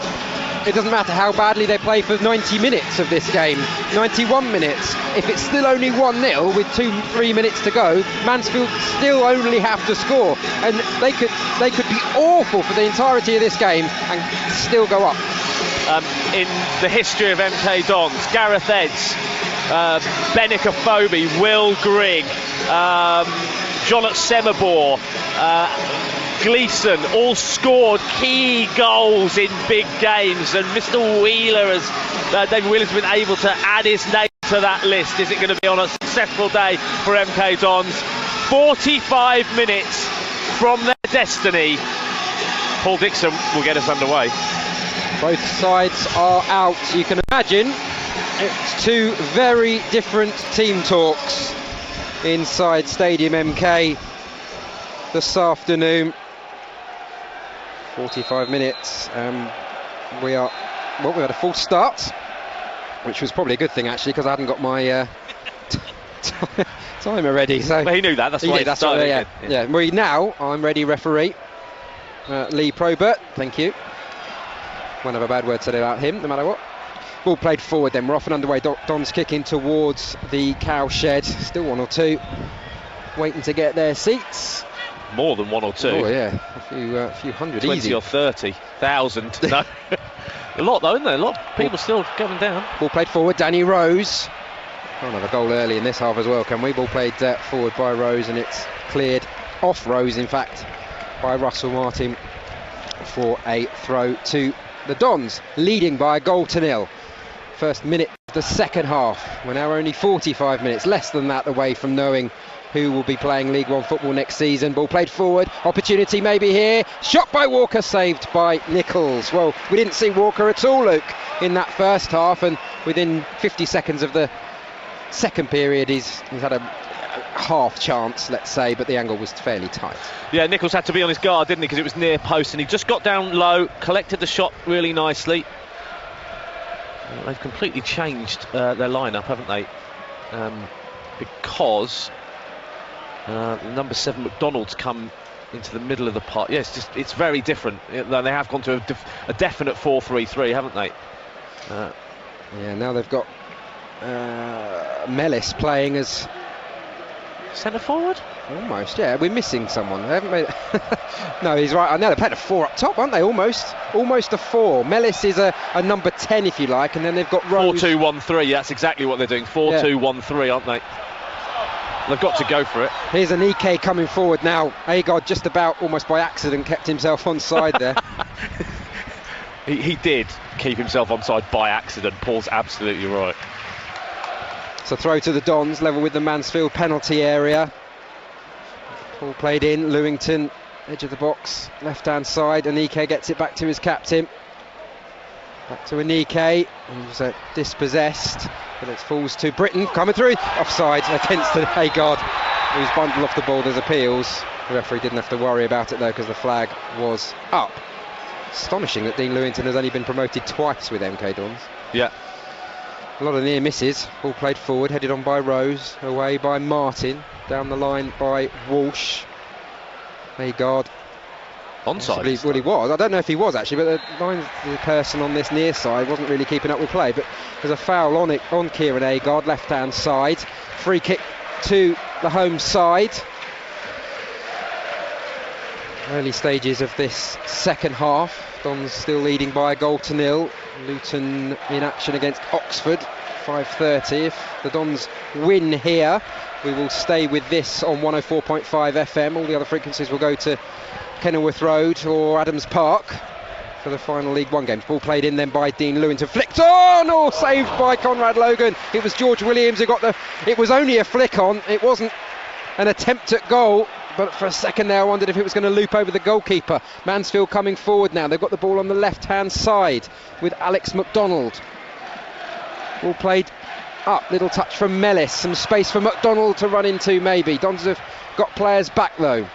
It doesn't matter how badly they play for 90 minutes of this game, 91 minutes. If it's still only 1-0 with 2-3 minutes to go, Mansfield still only have to score, and they could be awful for the entirety of this game and still go up. In the history of MK Dons, Gareth Edds, Benik Afobe, Will Grigg, Jonat Semabor, Gleeson all scored key goals in big games, and Mr. Wheeler David Wheeler's been able to add his name to that list. Is it going to be on a successful day for MK Dons? 45 minutes from their destiny. Paul Dixon will get us underway. Both sides are out. You can imagine it's two very different team talks inside Stadium MK this afternoon. 45 minutes. We had a full start, which was probably a good thing actually, because I hadn't got my timer ready. So well, he knew that. That's why he started. Yeah. I'm ready, referee Lee Probert. Thank you. Won't have a bad word to say about him, no matter what. Ball played forward then, we're off and underway. Don's kicking towards the cow shed. Still 1 or 2 waiting to get their seats. More than 1 or 2. Oh yeah, a few hundred. 20 easy. or 30,000. No. A lot though, isn't there? A lot of people still going down. Ball played forward, Danny Rose. Can't have a goal early in this half as well, can we? Ball played forward by Rose, and it's cleared off Rose, in fact, by Russell Martin for a throw to the Dons, leading by a goal to 0. First minute of the second half. We're now only 45 minutes, less than that, away from knowing who will be playing League One football next season. Ball played forward, opportunity maybe here. Shot by Walker, saved by Nichols. Well, we didn't see Walker at all, Luke, in that first half, and within 50 seconds of the second period he's had a half chance, let's say, but the angle was fairly tight. Yeah, Nichols had to be on his guard, didn't he, because it was near post, and he just got down low, collected the shot really nicely. They've completely changed their lineup, haven't they? Because number 7 McDonald's come into the middle of the park. Yes, it's very different. They have gone to a definite 4-3-3, haven't they? Yeah, now they've got Mellis playing as centre forward? Almost, yeah. We're missing someone. They haven't made No, he's right. I know they're playing a 4 up top, aren't they? Almost a 4. Mellis is a number 10, if you like, and then they've got Rose. 4-2-1-3. That's exactly what they're doing. 4-2-1-3, aren't they? They've got to go for it. Here's Anike coming forward now. Agard just about, almost by accident, kept himself onside there. He did keep himself onside by accident. Paul's absolutely right. So throw to the Dons, level with the Mansfield penalty area. Paul played in, Lewington, edge of the box, left-hand side. Anike gets it back to his captain. Back to Anike, who's dispossessed, but it falls to Britton, coming through, offside against Agard, who's bundled off the ball. There's appeals. The referee didn't have to worry about it though, because the flag was up. Astonishing that Dean Lewington has only been promoted twice with MK Dons. Yeah. A lot of near misses. Ball played forward, headed on by Rose, away by Martin, down the line by Walsh. Agard. Onside. Well, he was. I don't know if he was actually, but the person on this near side wasn't really keeping up with play. But there's a foul on Kieran Agard, left-hand side. Free kick to the home side. Early stages of this second half. Dons still leading by a goal to 0. Luton in action against Oxford. 5:30. If the Dons win here, we will stay with this on 104.5 FM. All the other frequencies will go to Kenilworth Road or Adams Park for the final League One games. Ball played in then by Dean Lewington, flicked on, or saved by Conrad Logan. It was George Williams who got it was only a flick on, it wasn't an attempt at goal, but for a second there I wondered if it was going to loop over the goalkeeper. Mansfield coming forward now, they've got the ball on the left hand side with Alex McDonald. Ball played up, little touch from Mellis, some space for McDonald to run into maybe. Dons have got players back though.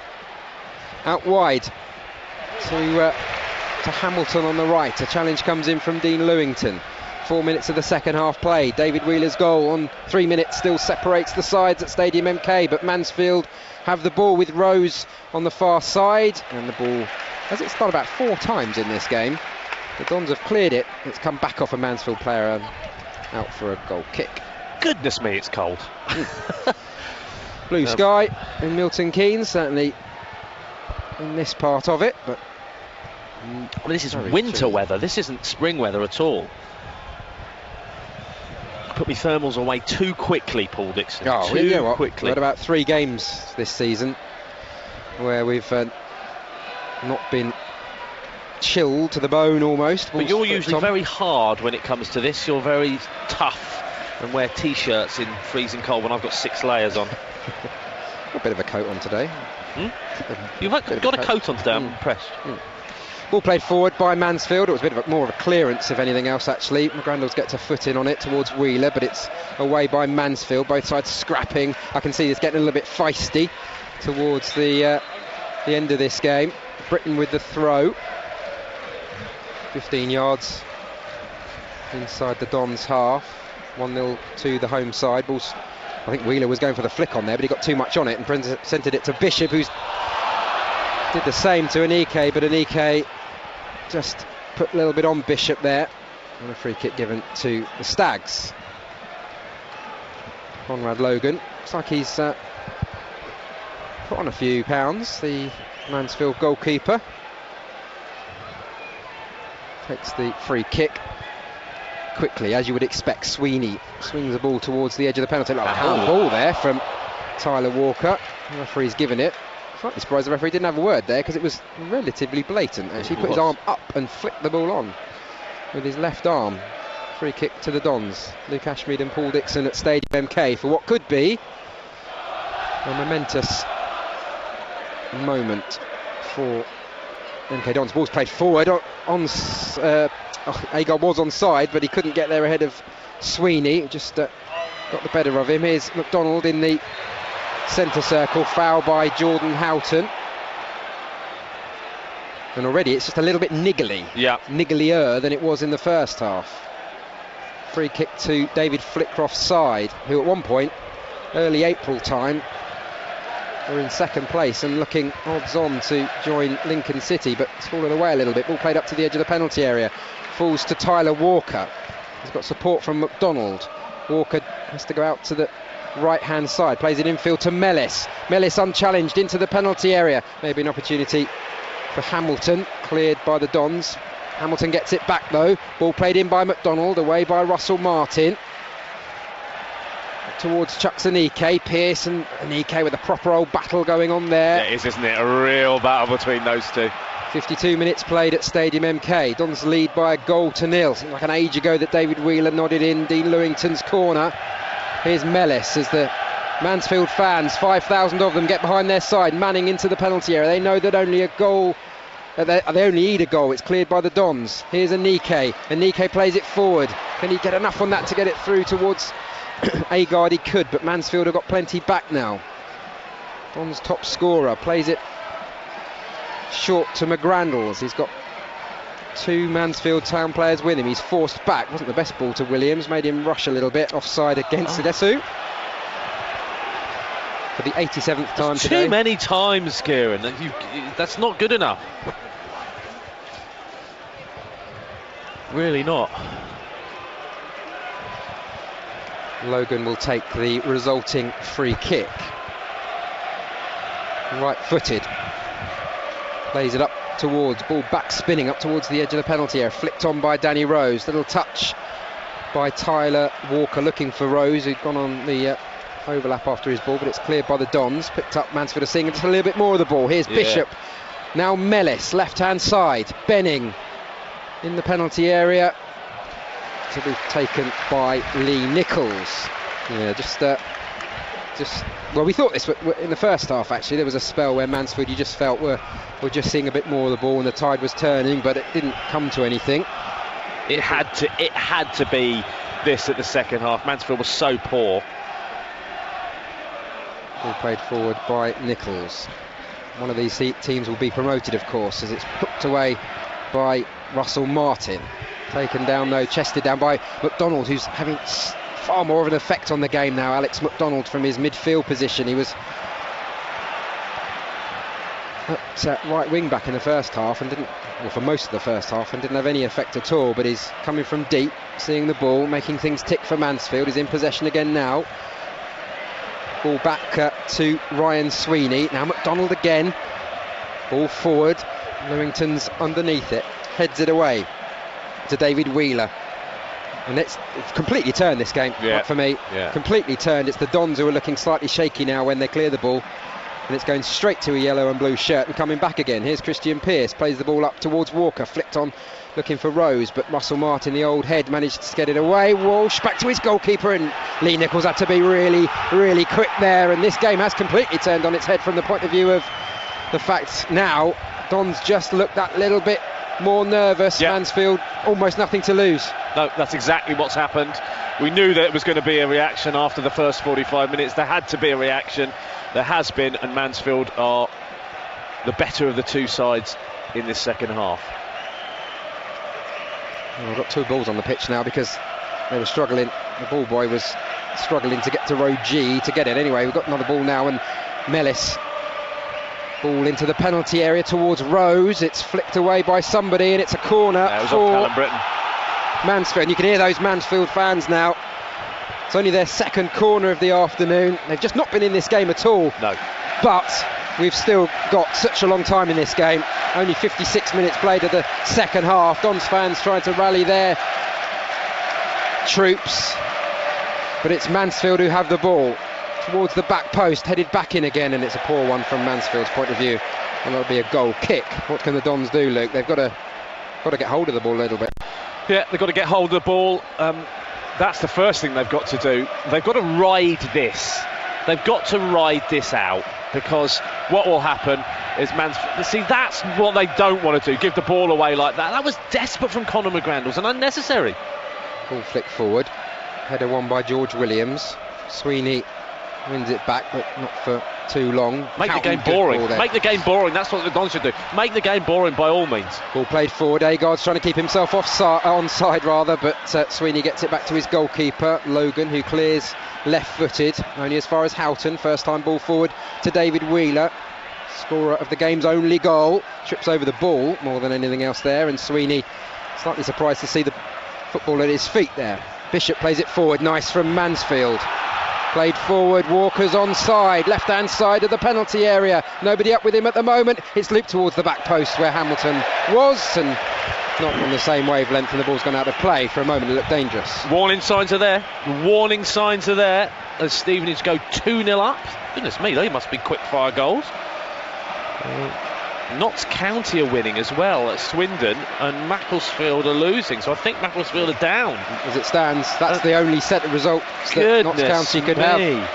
Out wide to Hamilton on the right. A challenge comes in from Dean Lewington. 4 minutes of the second half played. David Wheeler's goal on 3 minutes still separates the sides at Stadium MK, but Mansfield have the ball with Rose on the far side, and the ball, as it's done about 4 times in this game, the Dons have cleared it. It's come back off a Mansfield player out for a goal kick. Goodness me, it's cold. Blue sky in Milton Keynes, certainly in this part of it, but this is winter weather. This isn't spring weather at all. Put me thermals away too quickly, Paul Dixon. Oh, too you know what? quickly. We've had about 3 games this season where we've not been chilled to the bone almost. But you're usually very hard when it comes to this. You're very tough and wear t-shirts in freezing cold when I've got 6 layers on. A bit of a coat on today. You've got a coat on today, I'm impressed. Ball played forward by Mansfield. It was a bit of more of a clearance, if anything else, actually. McGrandles gets a foot in on it towards Wheeler, but it's away by Mansfield. Both sides scrapping. I can see this getting a little bit feisty towards the end of this game. Britain with the throw. 15 yards inside the Dons' half. 1-0 to the home side. Ball's, I think Wheeler was going for the flick on there, but he got too much on it and presented it to Bishop, who's did the same to Anike, but Anike just put a little bit on Bishop there, and a free kick given to the Stags. Conrad Logan, looks like he's put on a few pounds, the Mansfield goalkeeper. Takes the free kick quickly, as you would expect. Sweeney swings the ball towards the edge of the penalty. Like a handball there from Tyler Walker. The referee's given it. Slightly surprised the referee didn't have a word there, because it was relatively blatant. Actually, put his arm up and flicked the ball on with his left arm. Free kick to the Dons. Luke Ashmead and Paul Dixon at Stadium MK for what could be a momentous moment for MK Dons. Ball's played forward. Agar was onside, but he couldn't get there ahead of Sweeney. Just got the better of him. Here's McDonald in the centre circle, foul by Jordan Houghton, and already it's just a little bit niggly, nigglier than it was in the first half. Free kick to David Flickroft's side, who at one point, early April time, were in second place and looking odds on to join Lincoln City, but it's fallen away a little bit. Ball played up to the edge of the penalty area, falls to Tyler Walker. He's got support from McDonald. Walker has to go out to the right hand side, plays it infield to Mellis. Mellis unchallenged into the penalty area. Maybe an opportunity for Hamilton, cleared by the Dons. Hamilton gets it back though. Ball played in by McDonald, away by Russell Martin towards Chucks Anike. Pearce and Anike with a proper old battle going on there. It is, isn't it? A real battle between those two. 52 minutes played at Stadium MK. Dons lead by a goal to nil. Seemed like an age ago that David Wheeler nodded in Dean Lewington's corner. Here's Mellis as the Mansfield fans, 5,000 of them, get behind their side, manning into the penalty area. They know that only a goal, they only need a goal. It's cleared by the Dons. Here's Anike. Anike plays it forward. Can he get enough on that to get it through towards Agard? He could, but Mansfield have got plenty back now. Dons' top scorer plays it short to McGrandles. He's got 2 Mansfield Town players with him. He's forced back. Wasn't the best ball to Williams. Made him rush a little bit. Offside against Sidesu. For the 87th time today. Too many times, Kieran. That's not good enough. Really not. Logan will take the resulting free kick. Right-footed. Plays it up towards, ball back spinning up towards the edge of the penalty area, flicked on by Danny Rose. Little touch by Tyler Walker looking for Rose, who'd gone on the overlap after his ball, but it's cleared by the Dons. Picked up Mansfield are seeing just a little bit more of the ball. Here's Bishop, now Mellis, left hand side, Benning in the penalty area to be taken by Lee Nichols. Well, we thought this in the first half. Actually, there was a spell where Mansfield, you just felt were just seeing a bit more of the ball, and the tide was turning, but it didn't come to anything. It had to be this at the second half. Mansfield was so poor. Ball played forward by Nichols. One of these teams will be promoted, of course, as it's hooked away by Russell Martin. Taken down though, chested down by McDonald, who's having far more of an effect on the game now. Alex McDonald from his midfield position. He was at right wing back in the first half and for most of the first half, and didn't have any effect at all, but he's coming from deep, seeing the ball, making things tick for Mansfield. He's in possession again now. Ball back to Ryan Sweeney. Now McDonald again. Ball forward. Lewington's underneath it. Heads it away to David Wheeler. And it's completely turned this game for me. Yeah. Completely turned. It's the Dons who are looking slightly shaky now when they clear the ball. And it's going straight to a yellow and blue shirt and coming back again. Here's Christian Pearce, plays the ball up towards Walker, flicked on, looking for Rose, but Russell Martin, the old head, managed to get it away. Walsh back to his goalkeeper, and Lee Nichols had to be really, really quick there. And this game has completely turned on its head from the point of view of the fact now Dons just looked that little bit more nervous. Yep. Mansfield, almost nothing to lose. No, that's exactly what's happened. We knew that it was going to be a reaction after the first 45 minutes. There had to be a reaction. There has been, and Mansfield are the better of the two sides in this second half. Well, we've got two balls on the pitch now because they were struggling. The ball boy was struggling to get to row G to get it. Anyway, we've got another ball now, and Mellis. Ball into the penalty area towards Rose. It's flicked away by somebody, and it's a corner for Callum Britton. Mansfield. And you can hear those Mansfield fans now. It's only their second corner of the afternoon. They've just not been in this game at all. No. But we've still got such a long time in this game. Only 56 minutes played of the second half. Dons fans trying to rally their troops. But it's Mansfield who have the ball towards the back post, headed back in again, and it's a poor one from Mansfield's point of view. And that'll be a goal kick. What can the Dons do, Luke? They've got to get hold of the ball a little bit. Yeah, they've got to get hold of the ball. That's the first thing they've got to do. They've got to ride this. They've got to ride this out, because what will happen is Mansfield... See, that's what they don't want to do, give the ball away like that. That was desperate from Conor McGrandles and unnecessary. Ball flick forward. Header won by George Williams. Sweeney wins it back, but not for too long. Make the game boring. Make the game boring. That's what the Dons should do. Make the game boring by all means. Ball played forward. Agard's trying to keep himself onside rather, but Sweeney gets it back to his goalkeeper, Logan, who clears left-footed, only as far as Houghton. First time ball forward to David Wheeler, scorer of the game's only goal. Trips over the ball more than anything else there, and Sweeney slightly surprised to see the football at his feet there. Bishop plays it forward. Nice from Mansfield. Played forward, Walker's onside, left-hand side of the penalty area. Nobody up with him at the moment. It's looped towards the back post where Hamilton was, and not on the same wavelength, and the ball's gone out of play. For a moment it looked dangerous. Warning signs are there. Warning signs are there as Stevenage go 2-0 up. Goodness me, they must be quick-fire goals. Notts County are winning as well at Swindon, and Macclesfield are losing, so I think Macclesfield are down. As it stands, that's the only set of results that Notts County could have.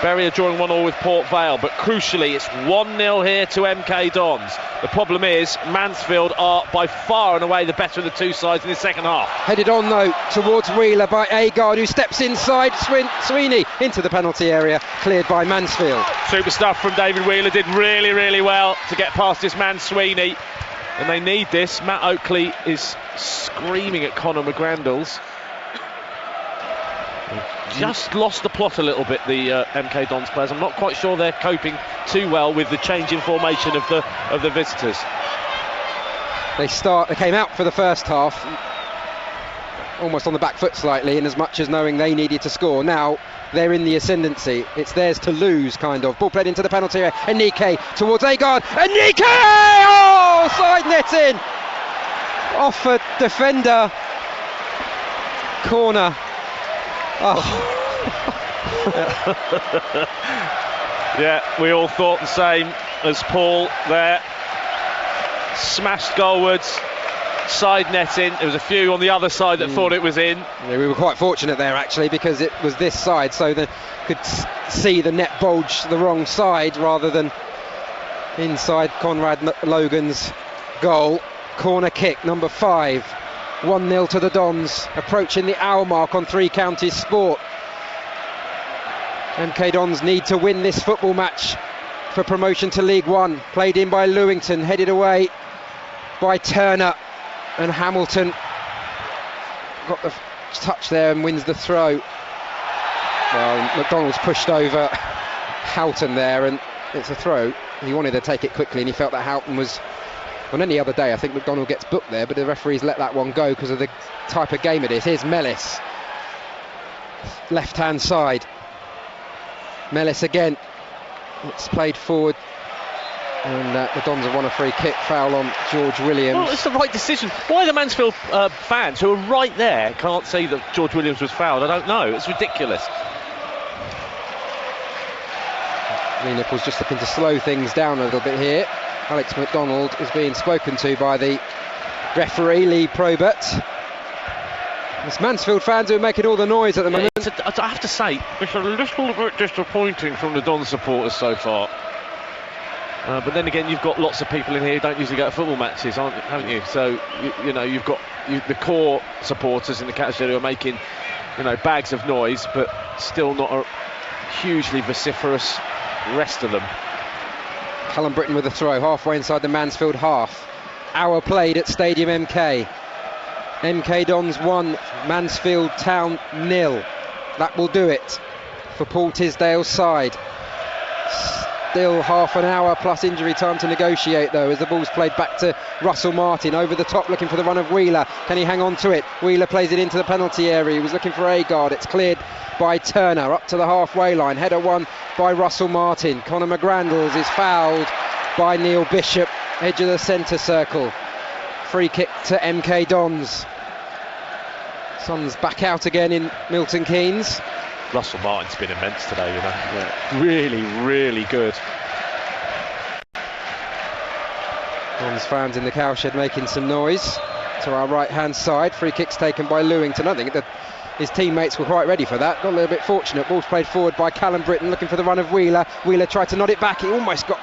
Bury are drawing 1-1 with Port Vale, but crucially it's 1-0 here to MK Dons. The problem is Mansfield are by far and away the better of the two sides in the second half. Headed on though towards Wheeler by Agard, who steps inside. Sweeney into the penalty area, cleared by Mansfield. Super stuff from David Wheeler, did really, really well to get past this man Sweeney, and they need this. Matt Oakley is screaming at Conor McGrandles. Just lost the plot a little bit, the MK Dons players. I'm not quite sure they're coping too well with the change in formation of the visitors. They came out for the first half almost on the back foot slightly, in as much as knowing they needed to score. Now they're in the ascendancy. It's theirs to lose, kind of. Ball played into the penalty area. Anike towards Agard. Anike! Oh! Side netting! Off a defender. Corner. Oh. Yeah, we all thought the same as Paul there. Smashed goalwards, side netting. There was a few on the other side that thought it was in. Yeah, we were quite fortunate there actually, because it was this side, so they could see the net bulge the wrong side rather than inside Conrad Logan's goal. Corner kick, number 5. 1-0 to the Dons, approaching the hour mark on Three Counties Sport. MK Dons need to win this football match for promotion to League One. Played in by Lewington, headed away by Turner, and Hamilton got the touch there and wins the throw. Well, McDonald's pushed over Houghton there, and it's a throw. He wanted to take it quickly, and he felt that Houghton was, on any other day I think McDonald gets booked there, but the referees let that one go because of the type of game it is. Here's Mellis, left hand side. Mellis again, it's played forward, and the Dons have won a free kick. Foul on George Williams. Well, it's the right decision. Why the Mansfield fans who are right there can't see that George Williams was fouled, I don't know. It's ridiculous. Lee Nichols just looking to slow things down a little bit here. Alex McDonald is being spoken to by the referee, Lee Probert. It's Mansfield fans who are making all the noise at the moment. I have to say, it's a little bit disappointing from the Don supporters so far. But then again, you've got lots of people in here who don't usually go to football matches, haven't you? So, you know, you've got the core supporters in the Catchdale who are making, you know, bags of noise, but still not a hugely vociferous rest of them. Callum Britton with a throw, halfway inside the Mansfield half. Hour played at Stadium MK. MK Dons 1, Mansfield Town 0. That will do it for Paul Tisdale's side. Still half an hour plus injury time to negotiate though, as the ball's played back to Russell Martin, over the top looking for the run of Wheeler. Can he hang on to it? Wheeler plays it into the penalty area. He was looking for Agard. It's cleared by Turner up to the halfway line. Header won by Russell Martin. Conor McGrandles is fouled by Neil Bishop, edge of the centre circle. Free kick to MK Dons. Sun's back out again in Milton Keynes. Russell Martin's been immense today, you know. Yeah. Really, really good. Dons fans in the cowshed making some noise. To our right hand side, free kicks taken by Lewington. I think that his teammates were quite ready for that. Got a little bit fortunate. Ball's played forward by Callum Britton, looking for the run of Wheeler. Wheeler tried to nod it back. He almost got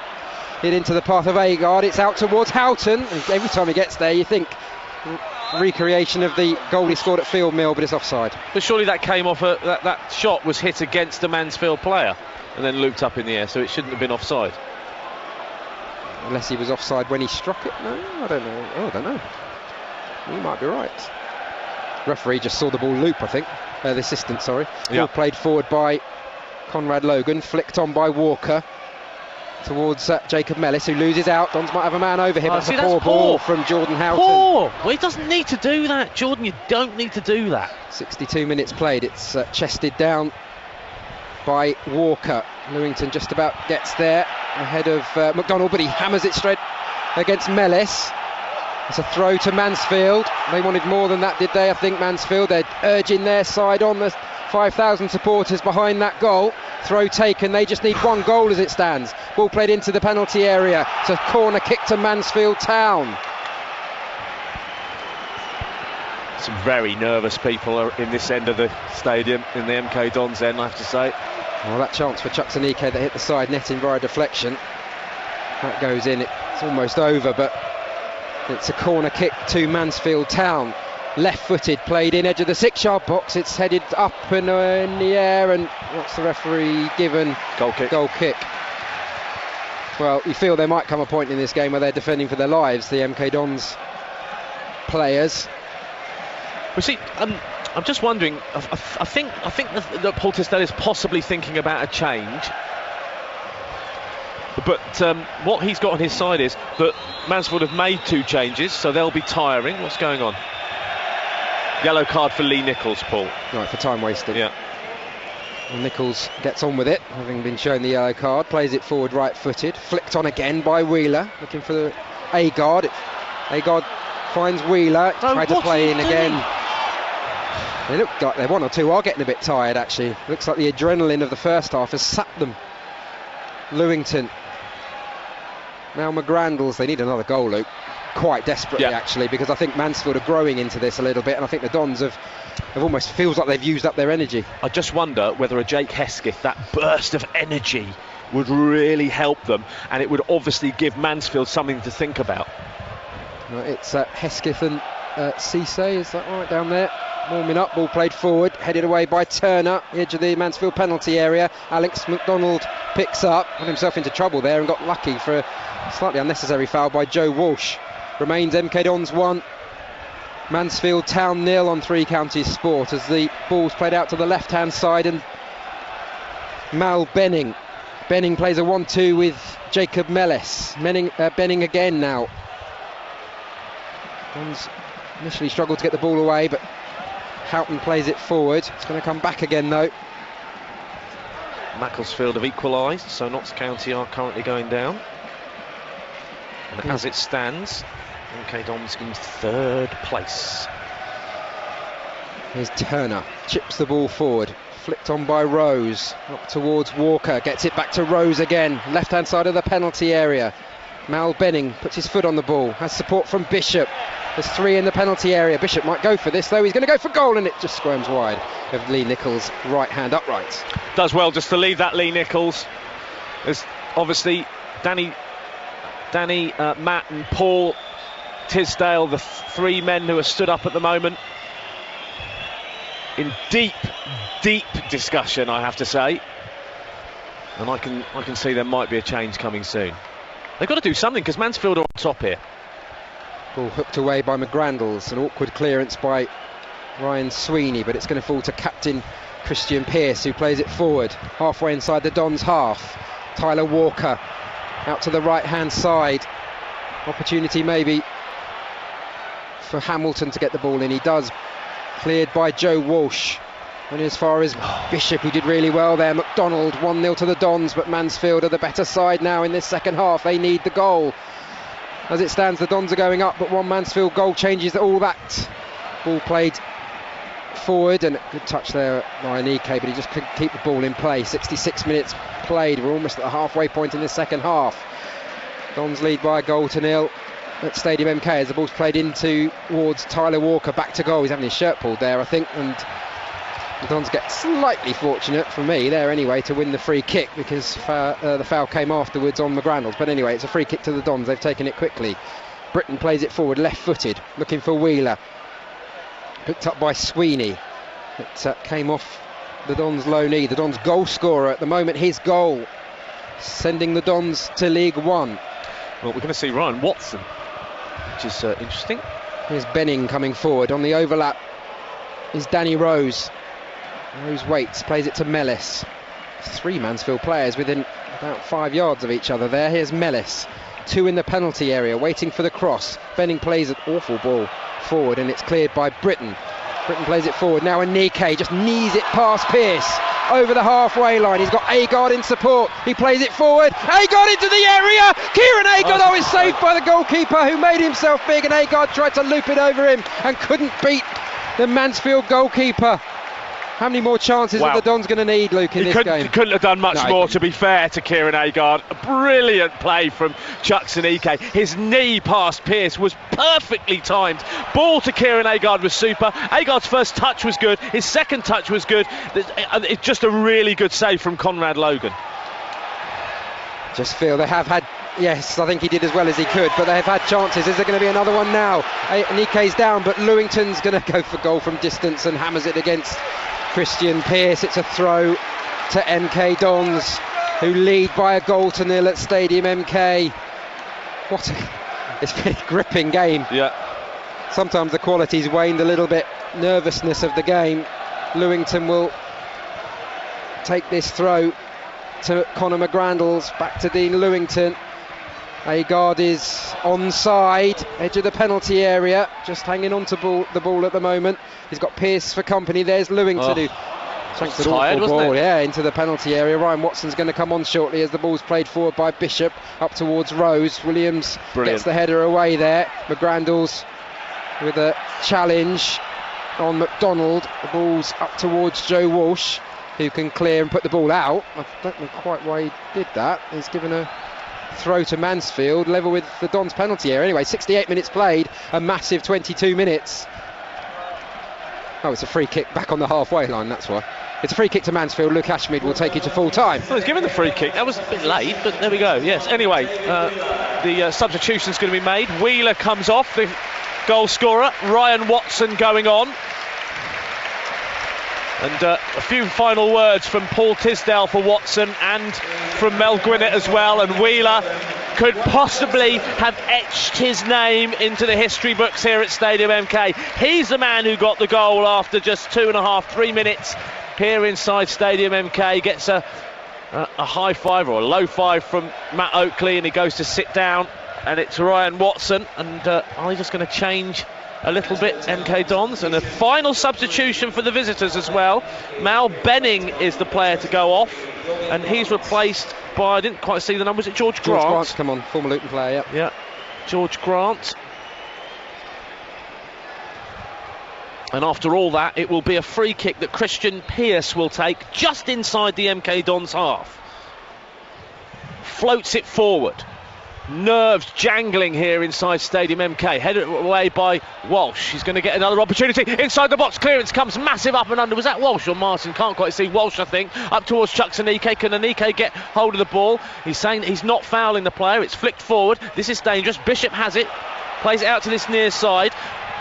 it into the path of Agard. It's out towards Houghton. And every time he gets there, you think recreation of the goal he scored at Field Mill, but it's offside. But surely that came off that shot was hit against a Mansfield player and then looped up in the air, so it shouldn't have been offside. Unless he was offside when he struck it. No, I don't know. Oh, I don't know. You might be right. Referee just saw the ball loop, I think. The assistant, sorry. Yeah. Ball played forward by Conrad Logan, flicked on by Walker towards Jacob Mellis, who loses out. Dons might have a man over him. That's a poor ball from Jordan Houghton. Poor! Well, he doesn't need to do that, Jordan. You don't need to do that. 62 minutes played. It's chested down by Walker. Lewington just about gets there ahead of McDonald, but he hammers it straight against Mellis. It's a throw to Mansfield. They wanted more than that, did they? I think Mansfield, they're urging their side on. The 5,000 supporters behind that goal. Throw taken. They just need one goal as it stands. Ball played into the penalty area. It's a corner kick to Mansfield Town. Some very nervous people are in this end of the stadium, in the MK Dons end, I have to say. Well, that chance for Chucksanike that hit the side netting via deflection. That goes in. It's almost over, but it's a corner kick to Mansfield Town. Left-footed, played in edge of the 6-yard box. It's headed up and in the air, and what's the referee given? Goal kick. Goal kick. Well, you feel there might come a point in this game where they're defending for their lives, the MK Dons players. Well, see, I'm just wondering. I think that Paul Tisdale is possibly thinking about a change. But what he's got on his side is that Mansfield have made 2 changes, so they'll be tiring. What's going on? Yellow card for Lee Nichols, Paul. Right, for time wasted. Yeah. And Nichols gets on with it, having been shown the yellow card. Plays it forward right-footed. Flicked on again by Wheeler, looking for the Agard. Agard finds Wheeler. Tried to play in again. They look like they're 1 or 2 are getting a bit tired, actually. Looks like the adrenaline of the first half has sapped them. Lewington. Now McGrandles, they need another goal, Luke. Quite desperately, actually, because I think Mansfield are growing into this a little bit, and I think the Dons have almost feels like they've used up their energy. I just wonder whether a Jake Hesketh, that burst of energy, would really help them, and it would obviously give Mansfield something to think about. It's Hesketh and Cisse, is that right, down there? Warming up, ball played forward, headed away by Turner, edge of the Mansfield penalty area. Alex McDonald picks up, got himself into trouble there and got lucky for a slightly unnecessary foul by Joe Walsh. Remains MK Dons 1, Mansfield Town 0 on Three Counties Sport, as the ball's played out to the left-hand side, and Mal Benning plays a 1-2 with Jacob Mellis. Benning again now. Dons initially struggled to get the ball away, but Houghton plays it forward. It's going to come back again though. Macclesfield have equalised, so Notts County are currently going down. And as it stands, MK Dons in third place. Here's Turner, chips the ball forward, flicked on by Rose, up towards Walker, gets it back to Rose again, left-hand side of the penalty area. Mal Benning puts his foot on the ball, has support from Bishop. There's 3 in the penalty area. Bishop might go for this though, he's going to go for goal, and it just squirms wide of Lee Nichols' right hand upright. Does well just to leave that, Lee Nichols. There's obviously Danny, Matt and Paul Tisdale, the 3 men who are stood up at the moment, in deep discussion, I have to say. And I can see there might be a change coming soon. They've got to do something, because Mansfield are on top here. Ball hooked away by McGrandles, an awkward clearance by Ryan Sweeney, but it's going to fall to captain Christian Pearce, who plays it forward, halfway inside the Dons half. Tyler Walker out to the right-hand side. Opportunity maybe for Hamilton to get the ball in. He does. Cleared by Joe Walsh. And as far as Bishop, who did really well there. McDonald 1-0 to the Dons, but Mansfield are the better side now in this second half. They need the goal. As it stands, the Dons are going up, but one Mansfield goal changes all that. Ball played forward, and a good touch there by Anike, but he just couldn't keep the ball in play. 66 minutes played. We're almost at the halfway point in the second half. Dons lead by a goal to 0 at Stadium MK as the ball's played in towards Tyler Walker. Back to goal. He's having his shirt pulled there, I think, and the Dons get slightly fortunate, for me there anyway, to win the free kick, because the foul came afterwards on McGrandles. But anyway, it's a free kick to the Dons. They've taken it quickly. Britton plays it forward, left-footed, looking for Wheeler. Picked up by Sweeney. It came off the Dons' low knee. The Dons' goal scorer at the moment, his goal, sending the Dons to League One. Well, we're going to see Ryan Watson, which is interesting. Here's Benning coming forward. On the overlap is Danny Rose. Rose waits, plays it to Mellis. 3 Mansfield players within about 5 yards of each other there. Here's Mellis. 2 in the penalty area, waiting for the cross. Benning plays an awful ball forward, and it's cleared by Britton. Britton plays it forward. Now Anike just knees it past Pearce over the halfway line. He's got Agard in support. He plays it forward. Agard into the area. Kieran Agard is saved by the goalkeeper, who made himself big, and Agard tried to loop it over him and couldn't beat the Mansfield goalkeeper. How many more chances are the Dons going to need, Luke, in this game? He couldn't have done much more, to be fair to Kieran Agard. A brilliant play from Chuks Anike. His knee past Pearce was perfectly timed. Ball to Kieran Agard was super. Agard's first touch was good. His second touch was good. It's just a really good save from Conrad Logan. Just feel they have had, yes, I think he did as well as he could, but they have had chances. Is there going to be another one now? Anike's down, but Lewington's going to go for goal from distance and hammers it against Christian Pearce. It's a throw to MK Dons, who lead by a goal to 0 at Stadium MK. It's been a gripping game. Yeah. Sometimes the quality's waned a little bit. Nervousness of the game. Lewington will take this throw to Conor McGrandles, back to Dean Lewington. Agard is onside, edge of the penalty area, just hanging on to the ball at the moment. He's got Pearce for company. There's Lewington, who shanked an awful ball, into the penalty area. Ryan Watson's going to come on shortly as the ball's played forward by Bishop up towards Rose. Williams gets the header away there. McGrandles with a challenge on McDonald. The ball's up towards Joe Walsh, who can clear and put the ball out. I don't know quite why he did that. He's given a throw to Mansfield, level with the Dons penalty area. Anyway, 68 minutes played, a massive 22 minutes. Oh, it's a free kick back on the halfway line, that's why. It's a free kick to Mansfield. Luke Ashmead will take it to full time. Well, he's given the free kick. That was a bit late, but there we go. Yes, anyway, the substitution's going to be made. Wheeler comes off, the goal scorer. Ryan Watson going on. And a few final words from Paul Tisdale for Watson, and from Mel Gwinnett as well. And Wheeler could possibly have etched his name into the history books here at Stadium MK. He's the man who got the goal after just 2.5-3 minutes here inside Stadium MK. Gets a high five or a low five from Matt Oakley, and he goes to sit down, and it's Ryan Watson. And are they just going to change a little bit, MK Dons? And a final substitution for the visitors as well. Mal Benning is the player to go off, and he's replaced by, I didn't quite see the numbers, is it George Grant? George Grant's come on, former Luton player, yeah. George Grant. And after all that, it will be a free kick that Christian Pearce will take just inside the MK Dons half. Floats it forward. Nerves jangling here inside Stadium MK. Headed away by Walsh. He's going to get another opportunity inside the box. Clearance comes massive up and under. Was that Walsh or Martin? Can't quite see. Walsh, I think. Up towards Chucks Anike. Can Anike get hold of the ball? He's saying that he's not fouling the player. It's flicked forward. This is dangerous. Bishop has it. Plays it out to this near side.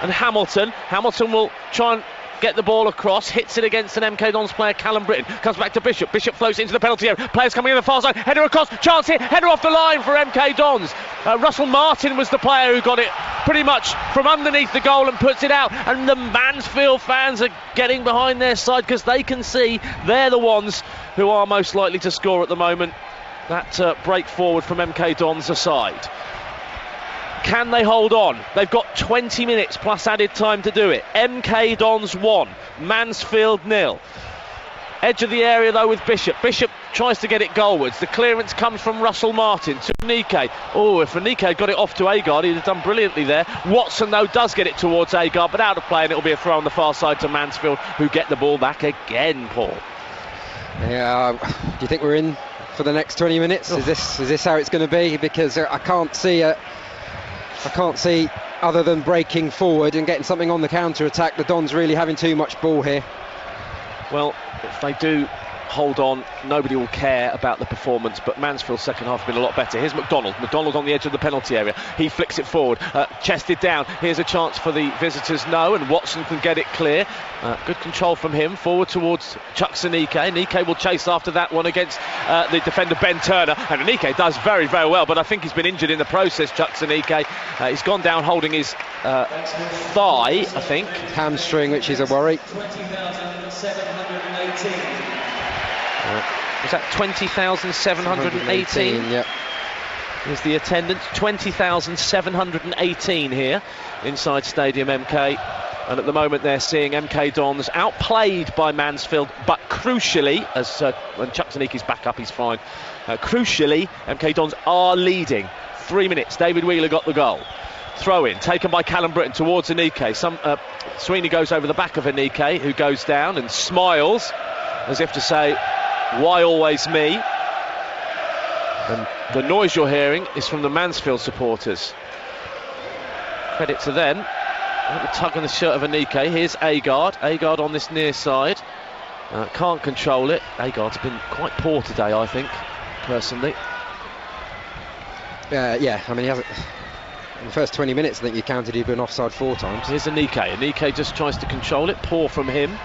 And Hamilton will try and get the ball across, hits it against an MK Dons player, Callum Britton, comes back to Bishop floats into the penalty area, players coming in the far side, header across, chance here, header off the line for MK Dons. Russell Martin was the player who got it pretty much from underneath the goal and puts it out, and the Mansfield fans are getting behind their side because they can see they're the ones who are most likely to score at the moment. That break forward from MK Dons aside. Can they hold on? They've got 20 minutes plus added time to do it. MK Dons 1, Mansfield 0. Edge of the area though with Bishop. Bishop tries to get it goalwards. The clearance comes from Russell Martin to Anike. Oh, if Anike had got it off to Agard, he'd have done brilliantly there. Watson though does get it towards Agard, but out of play, and it'll be a throw on the far side to Mansfield, who get the ball back again, Paul. Yeah, do you think we're in for the next 20 minutes? Is this how it's going to be? Because I can't see other than breaking forward and getting something on the counter-attack, the Dons really having too much ball here. Well, if they do hold on, nobody will care about the performance, but Mansfield's second half has been a lot better. Here's McDonald on the edge of the penalty area. He flicks it forward, chested down. Here's a chance for the visitors, no, and Watson can get it clear. Good control from him, forward towards Chucks Anike. Anike will chase after that one against the defender Ben Turner, and Anike does very, very well, but I think he's been injured in the process, Chucks Anike. He's gone down holding his thigh, I think. Hamstring, which is a worry. Was that 20,718? Yep. Is the attendance 20,718 here inside Stadium MK, and at the moment they're seeing MK Dons outplayed by Mansfield, but crucially, as when Chucks Aniki's back up, he's fine. Crucially, MK Dons are leading. 3 minutes. David Wheeler got the goal. Throw in taken by Callum Britton towards Anike. Sweeney goes over the back of Anike, who goes down and smiles as if to say, why always me? And the noise you're hearing is from the Mansfield supporters. Credit to them. The tug on the shirt of Anike. Here's Agard on this near side. Can't control it. Agard's been quite poor today, I think, personally. Yeah, I mean, he hasn't. In the first 20 minutes, I think you counted he'd been offside 4 times. Here's Anike. Anike just tries to control it. Poor from him.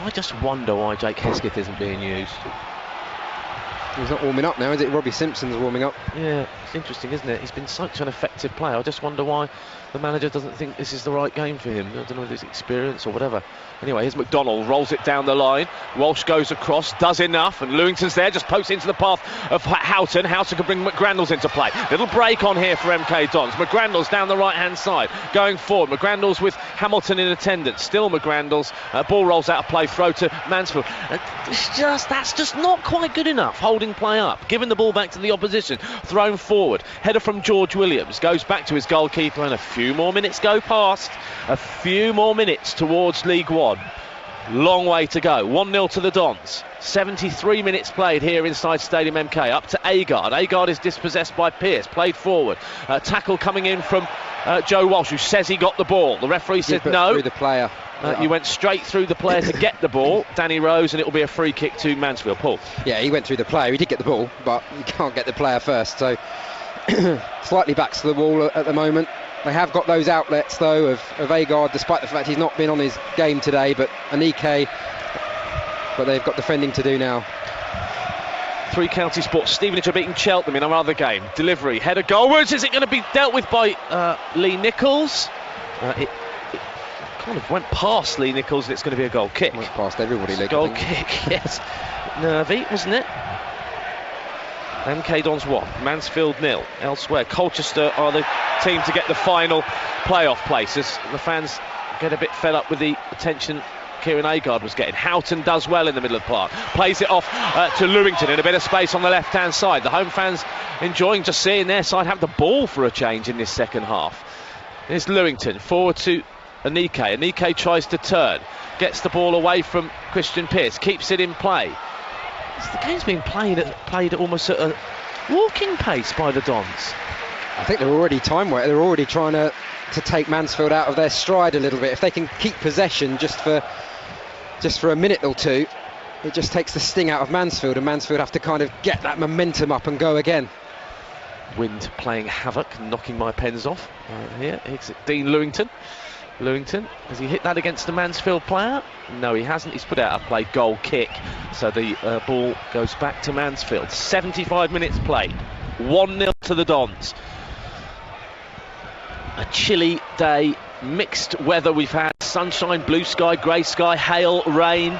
I just wonder why Jake Hesketh isn't being used. He's not warming up now, is it? Robbie Simpson's warming up. Yeah, it's interesting, isn't it? He's been such an effective player. I just wonder why the manager doesn't think this is the right game for him. I don't know if it's experience or whatever. Anyway, here's McDonald, rolls it down the line. Walsh goes across, does enough, and Lewington's there, just pokes into the path of Houghton. Houghton can bring McGrandles into play. Little break on here for MK Dons. McGrandles down the right-hand side, going forward. McGrandles with Hamilton in attendance. Still McGrandles. Ball rolls out of play, throw to Mansfield. That's just not quite good enough. Holding play up, giving the ball back to the opposition. Thrown forward. Header from George Williams. Goes back to his goalkeeper, and a few more minutes go past. A few more minutes towards League One. Long way to go. 1-0 to the Dons. 73 minutes played here inside Stadium MK. Up to Agard. Agard is dispossessed by Pearce. Played forward. Tackle coming in from Joe Walsh, who says he got the ball. The referee said no. Through the player. You went straight through the player to get the ball, Danny Rose, and it will be a free kick to Mansfield. Paul. Yeah, he went through the player. He did get the ball, but you can't get the player first. So slightly backs to the wall at the moment. They have got those outlets though of Agard, despite the fact he's not been on his game today, but Anike, but they've got defending to do now. Three County Sports. Stevenage are beating Cheltenham in our other game. Delivery, header goalwards. Is it going to be dealt with by Lee Nichols? It kind of went past Lee Nichols, and it's going to be a goal kick. Went past everybody. Goal kick, yes. Nervy, wasn't it? MK Dons 1, Mansfield 0. Elsewhere, Colchester are the team to get the final playoff place, as the fans get a bit fed up with the attention Kieran Agard was getting. Houghton does well in the middle of the park, plays it off to Lewington in a bit of space on the left hand side. The home fans enjoying just seeing their side have the ball for a change in this second half. Here's Lewington forward to Anike. Anike tries to turn, gets the ball away from Christian Pearce, keeps it in play. The game's being played at almost at a walking pace by the Dons. I think they're already they're already trying to take Mansfield out of their stride a little bit. If they can keep possession just for a minute or two, it just takes the sting out of Mansfield, and Mansfield have to kind of get that momentum up and go again. Wind playing havoc, knocking my pens off. Here, it's Dean Lewington. Lewington, has he hit that against the Mansfield player? No, he hasn't. He's put out a play, goal kick. So the ball goes back to Mansfield. 75 minutes played. 1-0 to the Dons. A chilly day, mixed weather we've had. Sunshine, blue sky, grey sky, hail, rain.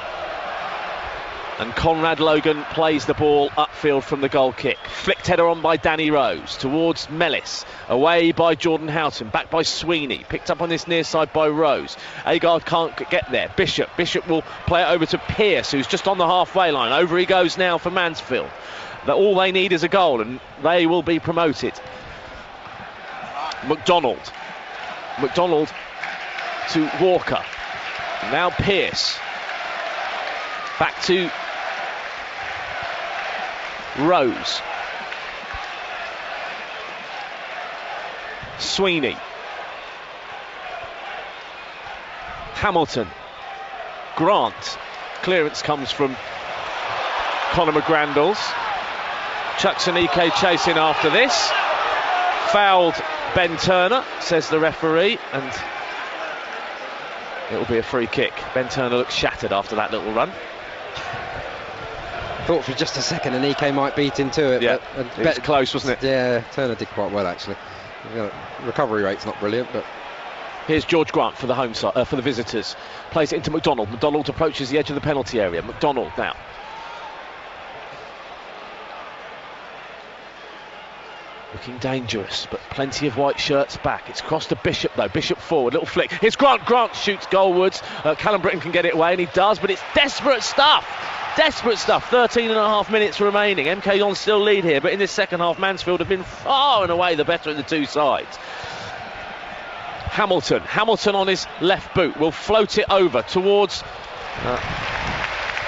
And Conrad Logan plays the ball upfield from the goal kick. Flicked header on by Danny Rose towards Mellis. Away by Jordan Houghton. Back by Sweeney. Picked up on this near side by Rose. Agard can't get there. Bishop will play it over to Pearce, who's just on the halfway line. Over he goes now for Mansfield. All they need is a goal, and they will be promoted. McDonald to Walker. Now Pearce. Back to Rose. Sweeney. Hamilton. Grant. Clearance comes from Conor McGrandles. Chucks Anike chasing after this. Fouled Ben Turner, says the referee, and it'll be a free kick. Ben Turner looks shattered after that little run. Thought for just a second Anike might beat into it. Yeah, but it was close, wasn't it? Yeah, Turner did quite well actually. Recovery rate's not brilliant, but here's George Grant for the home side, for the visitors. Plays it into McDonald. McDonald approaches the edge of the penalty area. McDonald now. Looking dangerous, but plenty of white shirts back. It's crossed to Bishop though. Bishop forward, little flick. Here's Grant. Grant shoots goalwards. Callum Britton can get it away, and he does, but it's desperate stuff. Desperate stuff. 13.5 minutes remaining. MK Dons still lead here, but in this second half, Mansfield have been far and away the better of the two sides. Hamilton on his left boot will float it over towards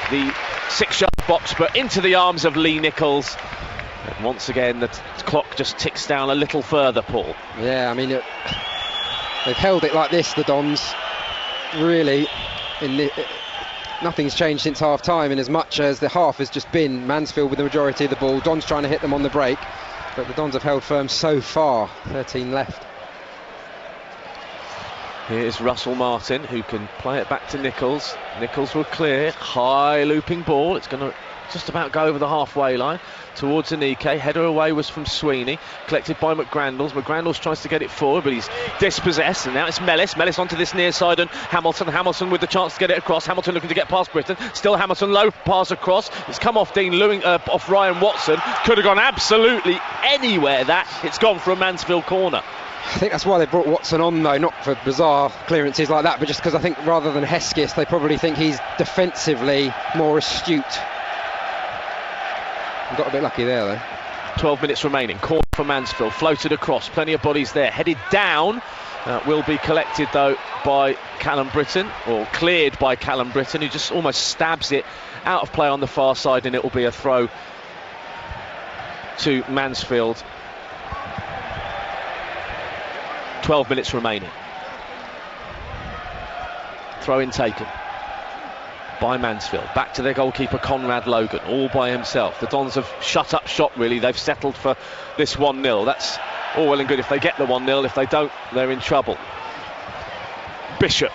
the 6-yard box, but into the arms of Lee Nichols. And once again, the clock just ticks down a little further, Paul. Yeah, I mean, they've held it like this, the Dons. Really, nothing's changed since half-time, in as much as the half has just been Mansfield with the majority of the ball. Dons trying to hit them on the break, but the Dons have held firm so far. 13 left. Here's Russell Martin, who can play it back to Nichols. Nichols will clear. High looping ball. It's going to just about go over the halfway line towards Anike. Header away was from Sweeney, collected by McGrandles. McGrandles tries to get it forward, but he's dispossessed, and now it's Mellis onto this near side, and Hamilton with the chance to get it across. Hamilton looking to get past Britton. Still Hamilton, low pass across. It's come off off Ryan Watson. Could have gone absolutely anywhere. It's gone for a Mansfield corner. I think that's why they brought Watson on, though, not for bizarre clearances like that, but just because I think rather than Hesketh, they probably think he's defensively more astute. Got a bit lucky there, though. 12 minutes remaining. Corner for Mansfield. Floated across. Plenty of bodies there. Headed down. Will be collected, though, by Callum Britton, or cleared by Callum Britton, who just almost stabs it out of play on the far side, and it will be a throw to Mansfield. 12 minutes remaining. Throw in taken by Mansfield. Back to their goalkeeper Conrad Logan, all by himself. The Dons have shut up shop, really. They've settled for this 1-0. That's all well and good if they get the 1-0. If they don't, they're in trouble. Bishop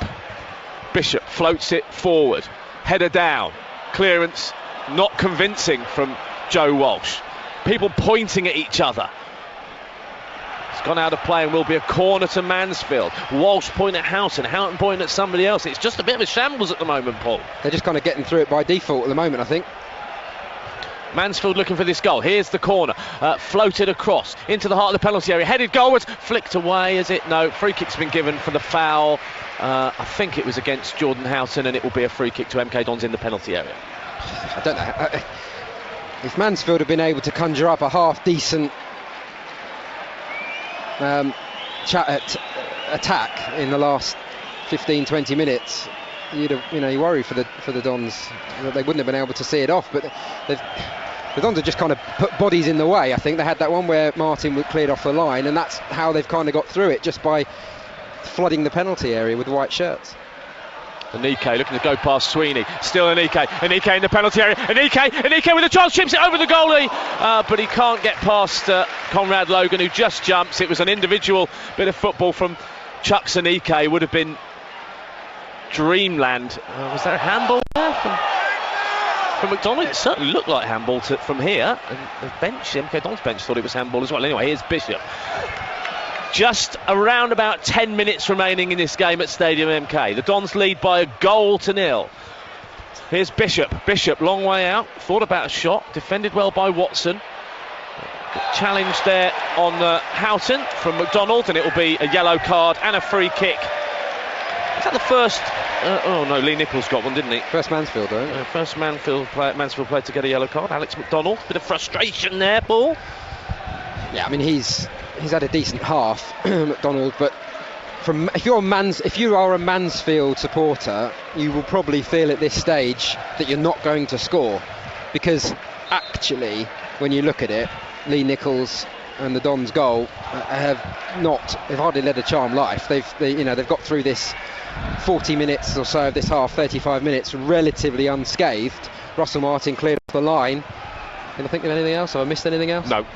floats it forward. Header down. Clearance not convincing from Joe Walsh. People pointing at each other. It's gone out of play and will be a corner to Mansfield. Walsh pointing at Houghton, Houghton pointing at somebody else. It's just a bit of a shambles at the moment, Paul. They're just kind of getting through it by default at the moment, I think. Mansfield looking for this goal. Here's the corner, floated across into the heart of the penalty area, headed goalwards, flicked away, is it? No, free kick's been given for the foul. I think it was against Jordan Houghton, and it will be a free kick to MK Dons in the penalty area. I don't know. If Mansfield had been able to conjure up a half-decent attack in the last 15-20 minutes, you worry for the Dons that they wouldn't have been able to see it off, but the Dons have just kind of put bodies in the way. I think they had that one where Martin cleared off the line, and that's how they've kind of got through it, just by flooding the penalty area with white shirts. Anike looking to go past Sweeney. Still Anike in the penalty area. Anike with a chance, chips it over the goalie, but he can't get past Conrad Logan, who just jumps. It was an individual bit of football from Chucks Anike. Would have been dreamland. Was there a handball there from McDonald? It certainly looked like handball from here, and the bench, MK Dons bench, thought it was handball as well. Anyway, here's Bishop. Just around about 10 minutes remaining in this game at Stadium MK. The Dons lead by a goal to nil. Here's Bishop, long way out, thought about a shot, defended well by Watson. Challenge there on Houghton from McDonald, and it will be a yellow card and a free kick. Is that the first? Oh no, Lee Nichols got one, didn't he? First Mansfield, though. First Mansfield player to get a yellow card. Alex McDonald. Bit of frustration there, Paul. Yeah, I mean he's had a decent half, McDonald. But if you are a Mansfield supporter, you will probably feel at this stage that you're not going to score, because actually, when you look at it, Lee Nichols and the Dons' goal have hardly led a charmed life. They've got through this 40 minutes or so of this half, 35 minutes, relatively unscathed. Russell Martin cleared off the line. Can I think of anything else? Have I missed anything else? No.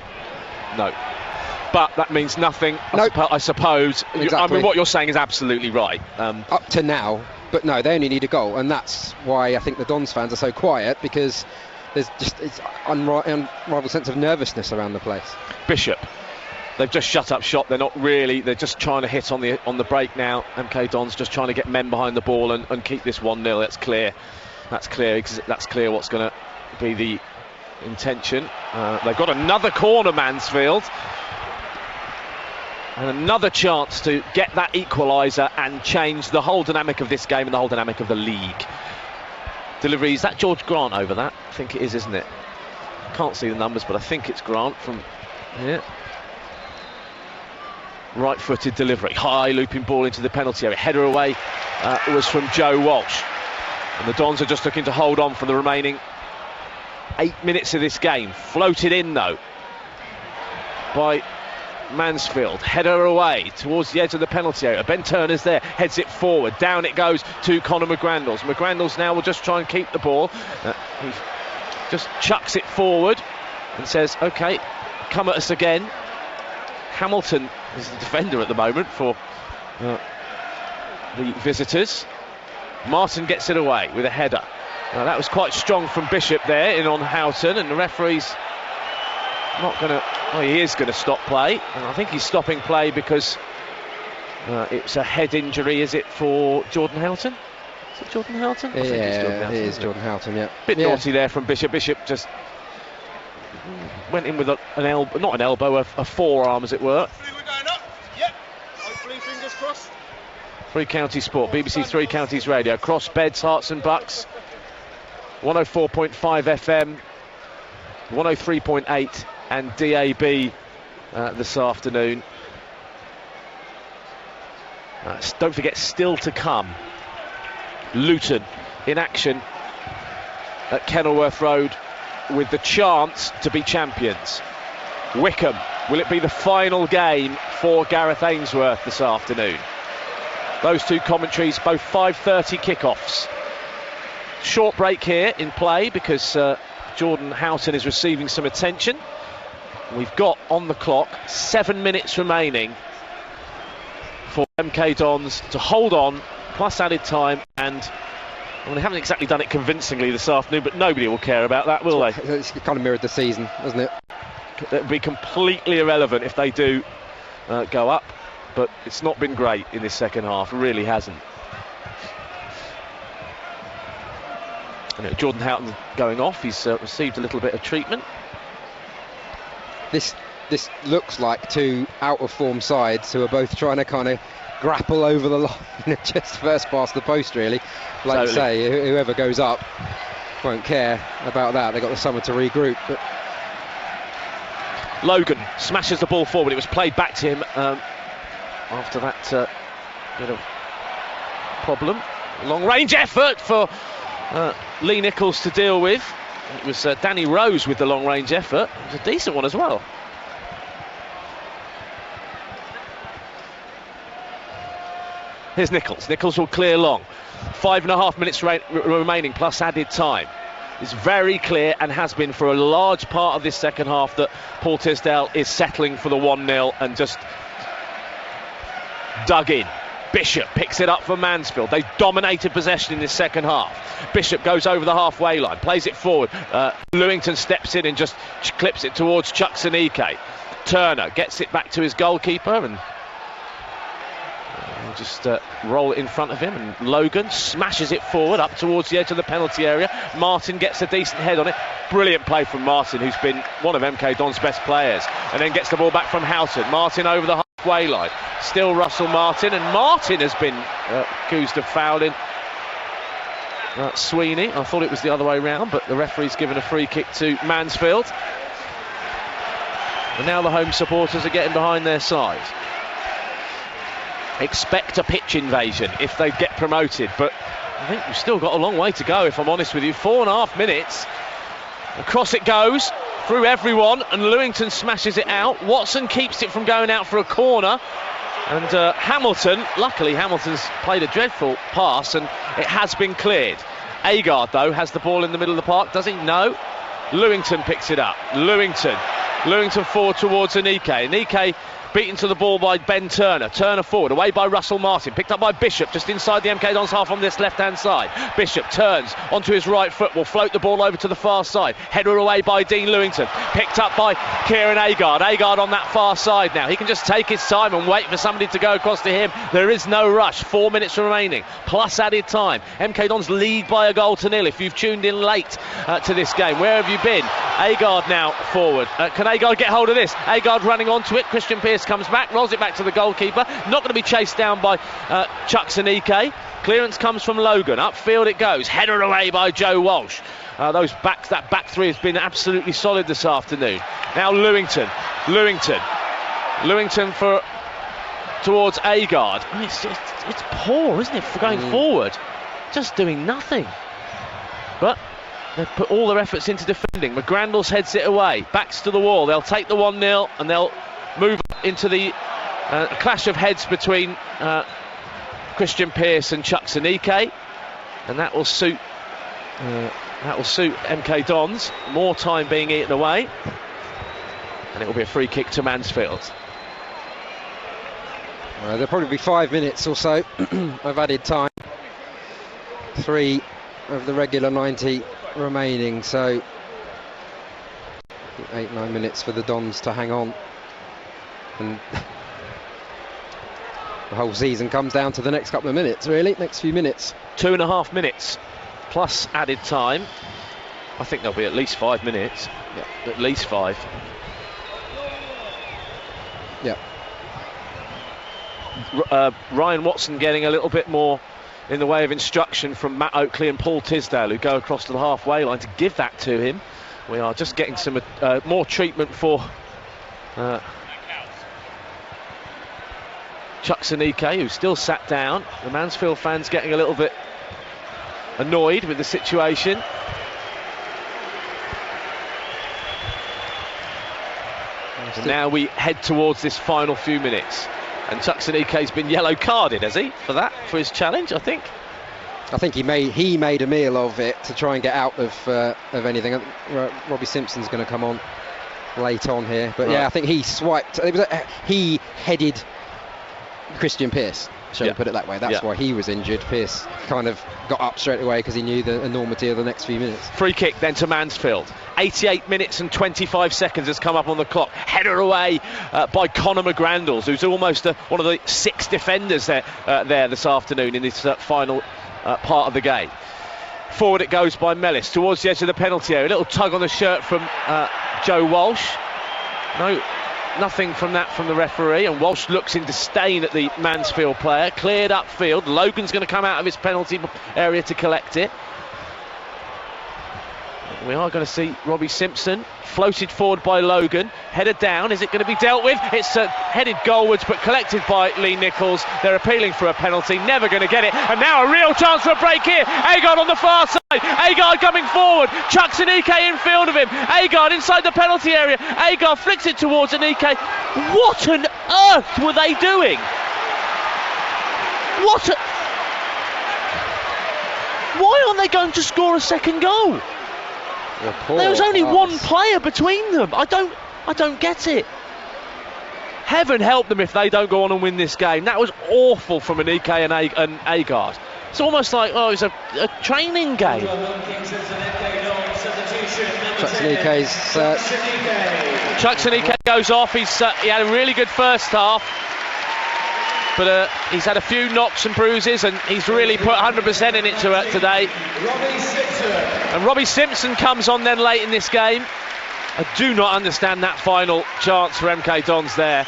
But that means nothing, Nope. I suppose. Exactly. I mean, what you're saying is absolutely right. Up to now, but no, they only need a goal, and that's why I think the Dons fans are so quiet, because there's just it's unrivaled sense of nervousness around the place. Bishop. They've just shut up shop. They're not really. They're just trying to hit on the break now. MK Dons just trying to get men behind the ball and keep this 1-0. That's clear. That's clear what's going to be the intention. They've got another corner, Mansfield, and another chance to get that equaliser and change the whole dynamic of this game and the whole dynamic of the league. Delivery, is that George Grant over that? I think it is, isn't it? Can't see the numbers, but I think it's Grant from here. Right-footed delivery, high looping ball into the penalty area. Header away was from Joe Walsh, and the Dons are just looking to hold on for the remaining 8 minutes of this game. Floated in though by Mansfield. Header away towards the edge of the penalty area. Ben Turner's there, heads it forward. Down it goes to Conor McGrandles. McGrandles now will just try and keep the ball. He just chucks it forward and says, OK, come at us again. Hamilton is the defender at the moment for the visitors. Martin gets it away with a header. That was quite strong from Bishop there in on Houghton, and the referee's not going to. Well, he is going to stop play, and I think he's stopping play because it's a head injury. Is it for Jordan Houghton? Is it Jordan Houghton? Yeah, it is Jordan Houghton. Yeah. Bit naughty there from Bishop. Bishop just went in with an elbow, not an elbow, a forearm, as it were. Hopefully we're going up. Yep. Hopefully, fingers crossed. Three Counties Sport, BBC Three Counties Radio, Cross, Beds, Hearts and Bucks, 104.5 FM, 103.8 and DAB this afternoon. Don't forget, still to come, Luton in action at Kenilworth Road with the chance to be champions. Wickham, will it be the final game for Gareth Ainsworth this afternoon? Those two commentaries, both 5:30 kickoffs. Short break here in play because Jordan Houghton is receiving some attention. We've got on the clock 7 minutes remaining for MK Dons to hold on, plus added time, and Well, they haven't exactly done it convincingly this afternoon, but nobody will care about that, will they? It's kind of mirrored the season, hasn't it? It would be completely irrelevant if they do go up, but it's not been great in this second half. It really hasn't. And Jordan Houghton going off. He's received a little bit of treatment. This looks like two out of form sides who are both trying to kind of grapple over the line, just first past the post, really. Like Totally. you say, whoever goes up won't care about that. They've got the summer to regroup. But Logan smashes the ball forward. It was played back to him after that bit of problem. Long range effort for Lee Nichols to deal with. It was Danny Rose with the long range effort. It was a decent one as well. Here's Nichols. Nichols will clear long. 5.5 minutes remaining plus added time. It's very clear, and has been for a large part of this second half, that Paul Tisdale is settling for the 1-0 and just dug in. Bishop picks it up for Mansfield. They dominated possession in this second half. Bishop goes over the halfway line, plays it forward. Lewington steps in and just clips it towards Chukwuemeka. Turner gets it back to his goalkeeper and just roll it in front of him, and Logan smashes it forward up towards the edge of the penalty area. Martin gets a decent head on it. Brilliant play from Martin, who's been one of MK Don's best players, and then gets the ball back from Houghton. Martin over the halfway line. Still Russell Martin, and Martin has been accused of fouling Sweeney. I thought it was the other way round, but the referee's given a free kick to Mansfield. And now the home supporters are getting behind their side. Expect a pitch invasion if they get promoted, but I think we've still got a long way to go, if I'm honest with you. 4.5 minutes. Across it goes, through everyone, and Lewington smashes it out. Watson keeps it from going out for a corner, and Hamilton, luckily Hamilton's played a dreadful pass and it has been cleared. Agard, though, has the ball in the middle of the park. Does he? No. Lewington picks it up. Lewington forward towards Anike. Beaten to the ball by Ben Turner. Turner forward, away by Russell Martin. Picked up by Bishop, just inside the MK Dons half on this left-hand side. Bishop turns onto his right foot, will float the ball over to the far side. Header away by Dean Lewington. Picked up by Kieran Agard. Agard on that far side now. He can just take his time and wait for somebody to go across to him. There is no rush. 4 minutes remaining, plus added time. MK Dons lead by a goal to nil. If you've tuned in late to this game, where have you been? Agard now forward. Can Agard get hold of this? Agard running onto it. Christian Pearce comes back, rolls it back to the goalkeeper. Not going to be chased down by Chukwuemeka. Clearance comes from Logan. Upfield it goes. Header away by Joe Walsh. That back three has been absolutely solid this afternoon. Now Lewington towards Agard. I mean, it's poor, isn't it, for going forward? Just doing nothing. But they've put all their efforts into defending. McGrandles heads it away, backs to the wall. They'll take the 1-0 and they'll move into the clash of heads between Christian Pearce and Chukwuemeka, and that will suit MK Dons. More time being eaten away, and it will be a free kick to Mansfield. There'll probably be 5 minutes or so of added time. 3 of the regular 90 remaining, so 8-9 minutes for the Dons to hang on. And the whole season comes down to the next couple of minutes, really, next few minutes. 2.5 minutes plus added time. I think there'll be at least 5 minutes. Yeah. At least 5. Yeah. Ryan Watson getting a little bit more in the way of instruction from Matt Oakley and Paul Tisdale, who go across to the halfway line to give that to him. We are just getting some more treatment for Chukwuemeka, who's still sat down. The Mansfield fans getting a little bit annoyed with the situation. And now we head towards this final few minutes. And Chukwuemeka's been yellow carded, has he, for his challenge, I think? I think he made a meal of it to try and get out of anything. Robbie Simpson's going to come on late on here, but right. Yeah, I think he swiped. He headed Christian Pearce. shall we put it that way. That's why he was injured. Pearce kind of got up straight away because he knew the enormity of the next few minutes. Free kick then to Mansfield. 88 minutes and 25 seconds has come up on the clock. Header away by Conor McGrandles, who's almost one of the 6 defenders there this afternoon in this final part of the game. Forward it goes by Mellis towards the edge of the penalty area. A little tug on the shirt from Joe Walsh. Nothing from that from the referee, and Walsh looks in disdain at the Mansfield player. Cleared upfield. Logan's going to come out of his penalty area to collect it. We are going to see Robbie Simpson floated forward by Logan. Headed down. Is it going to be dealt with? It's headed goalwards but collected by Lee Nichols. They're appealing for a penalty. Never going to get it. And now a real chance for a break here. Agard on the far side. Agard coming forward. Chucks Anike in field of him. Agard inside the penalty area. Agard flicks it towards Anike. What on earth were they doing? Why aren't they going to score a second goal? There was only one player between them. I don't get it. Heaven help them if they don't go on and win this game. That was awful from Anike and Agard. It's almost like, it's a training game. Chucks Anike goes off. He had a really good first half, but he's had a few knocks and bruises, and he's really put 100% in it today. And Robbie Simpson comes on then late in this game. I do not understand that final chance for MK Dons there.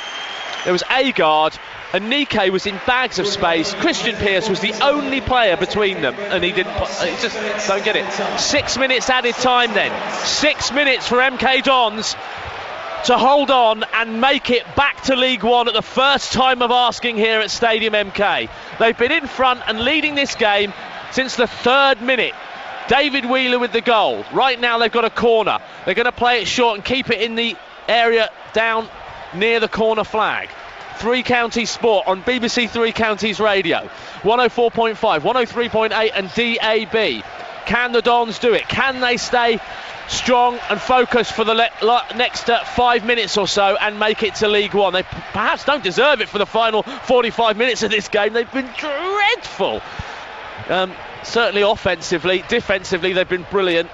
There was Agard, Anike was in bags of space. Christian Pearce was the only player between them, and he didn't. Just don't get it. 6 minutes added time then. 6 minutes for MK Dons to hold on and make it back to League One at the first time of asking here at Stadium MK. They've been in front and leading this game since the 3rd minute. David Wheeler with the goal. Right now they've got a corner. They're going to play it short and keep it in the area down near the corner flag. Three Counties Sport on BBC Three Counties Radio. 104.5, 103.8 and DAB. Can the Dons do it? Can they stay strong and focused for the next 5 minutes or so and make it to League One? They perhaps don't deserve it for the final 45 minutes of this game. They've been dreadful. Certainly offensively, defensively they've been brilliant.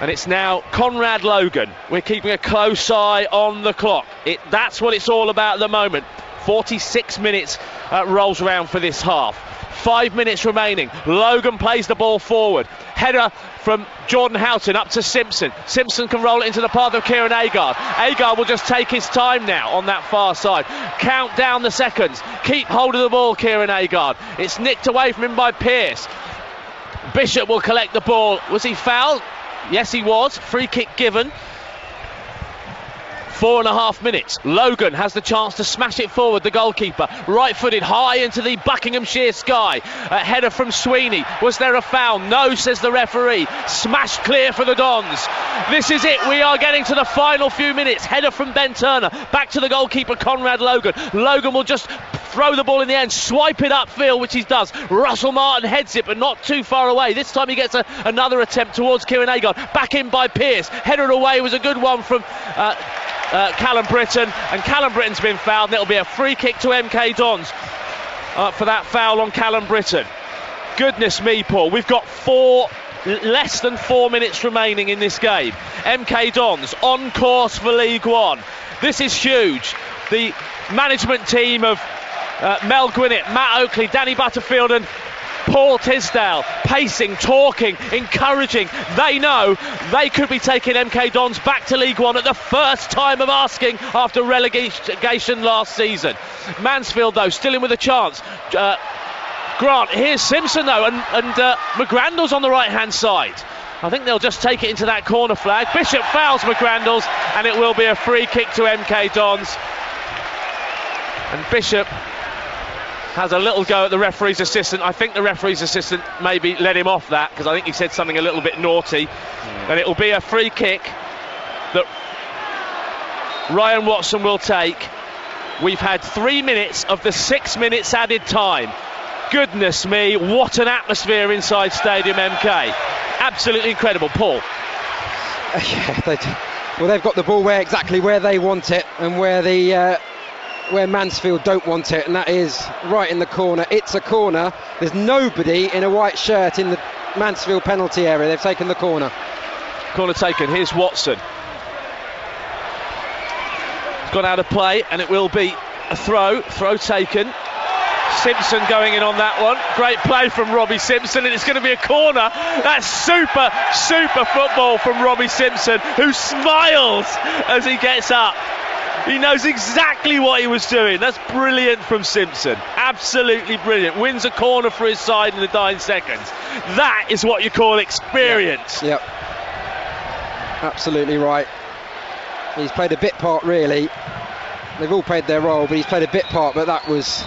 And it's now Conrad Logan. We're keeping a close eye on the clock. That's what it's all about at the moment. 46 minutes rolls around for this half. 5 minutes remaining. Logan plays the ball forward. Header from Jordan Houghton up to Simpson. Simpson can roll it into the path of Kieran Agard. Agard will just take his time now on that far side. Count down the seconds. Keep hold of the ball, Kieran Agard. It's nicked away from him by Pearce. Bishop will collect the ball. Was he fouled? Yes, he was. Free kick given. 4.5 minutes. Logan has the chance to smash it forward, the goalkeeper. Right-footed high into the Buckinghamshire sky. A header from Sweeney. Was there a foul? No, says the referee. Smashed clear for the Dons. This is it. We are getting to the final few minutes. Header from Ben Turner. Back to the goalkeeper, Conrad Logan. Logan will just throw the ball in the end, swipe it upfield, which he does. Russell Martin heads it, but not too far away. This time he gets another attempt towards Kieran Agard. Back in by Pearce. Headed away was a good one from Callum Britton, and Callum Britton's been fouled, and it'll be a free kick to MK Dons for that foul on Callum Britton. Goodness me, Paul, we've got less than 4 minutes remaining in this game. MK Dons on course for League One. This is huge. The management team of Mel Gwinnett, Matt Oakley, Danny Butterfield and Paul Tisdale, pacing, talking, encouraging. They know they could be taking MK Dons back to League One at the first time of asking after relegation last season. Mansfield, though, still in with a chance. Grant, here's Simpson, though, and McGrandles on the right-hand side. I think they'll just take it into that corner flag. Bishop fouls McGrandles, and it will be a free kick to MK Dons. And Bishop has a little go at the referee's assistant. I think the referee's assistant maybe let him off that, because I think he said something a little bit naughty. And it will be a free kick that Ryan Watson will take. We've had 3 minutes of the 6 minutes added time. Goodness me, what an atmosphere inside Stadium MK. Absolutely incredible. Paul. Yeah, they've got the ball exactly where they want it, and where the where Mansfield don't want it, and that is right in the corner. It's a corner. There's nobody in a white shirt in the Mansfield penalty area. They've taken the corner. Corner taken. Here's Watson. It's gone out of play, and it will be a throw taken. Simpson going in on that one. Great play from Robbie Simpson, and it's going to be a corner. That's super football from Robbie Simpson, who smiles as he gets up. He knows exactly what he was doing. That's brilliant from Simpson. Absolutely brilliant. Wins a corner for his side in the dying seconds. That is what you call experience. Yep. Absolutely right. He's played a bit part, really. They've all played their role, but he's played a bit part. But that was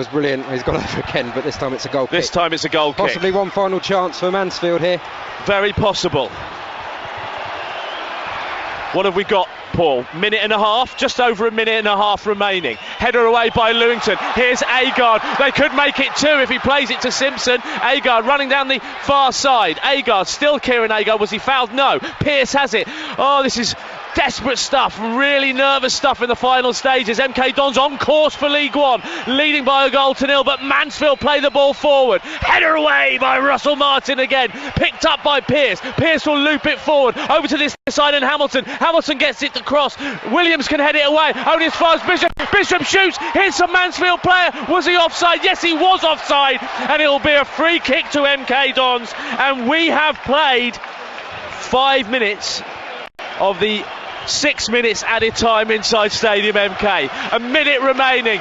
brilliant. He's gone over again, but this time it's a goal kick. This time it's a goal kick. Possibly one final chance for Mansfield here. Very possible. What have we got, Paul? Minute and a half, just over a minute and a half remaining. Header away by Lewington. Here's Agard. They could make it two if he plays it to Simpson. Agard running down the far side. Agard, still Kieran Agard. Was he fouled? No. Pearce has it. Oh, this is desperate stuff, really nervous stuff in the final stages. MK Dons on course for League One, leading by a goal to nil, but Mansfield play the ball forward. Header away by Russell Martin again, picked up by Pearce. Pearce will loop it forward, over to this side and Hamilton. Hamilton gets it to cross. Williams can head it away, only as far as Bishop. Bishop shoots, here's some Mansfield player. Was he offside? Yes, he was offside, and it'll be a free kick to MK Dons, and we have played 5 minutes of the 6 minutes added time inside Stadium MK. A minute remaining,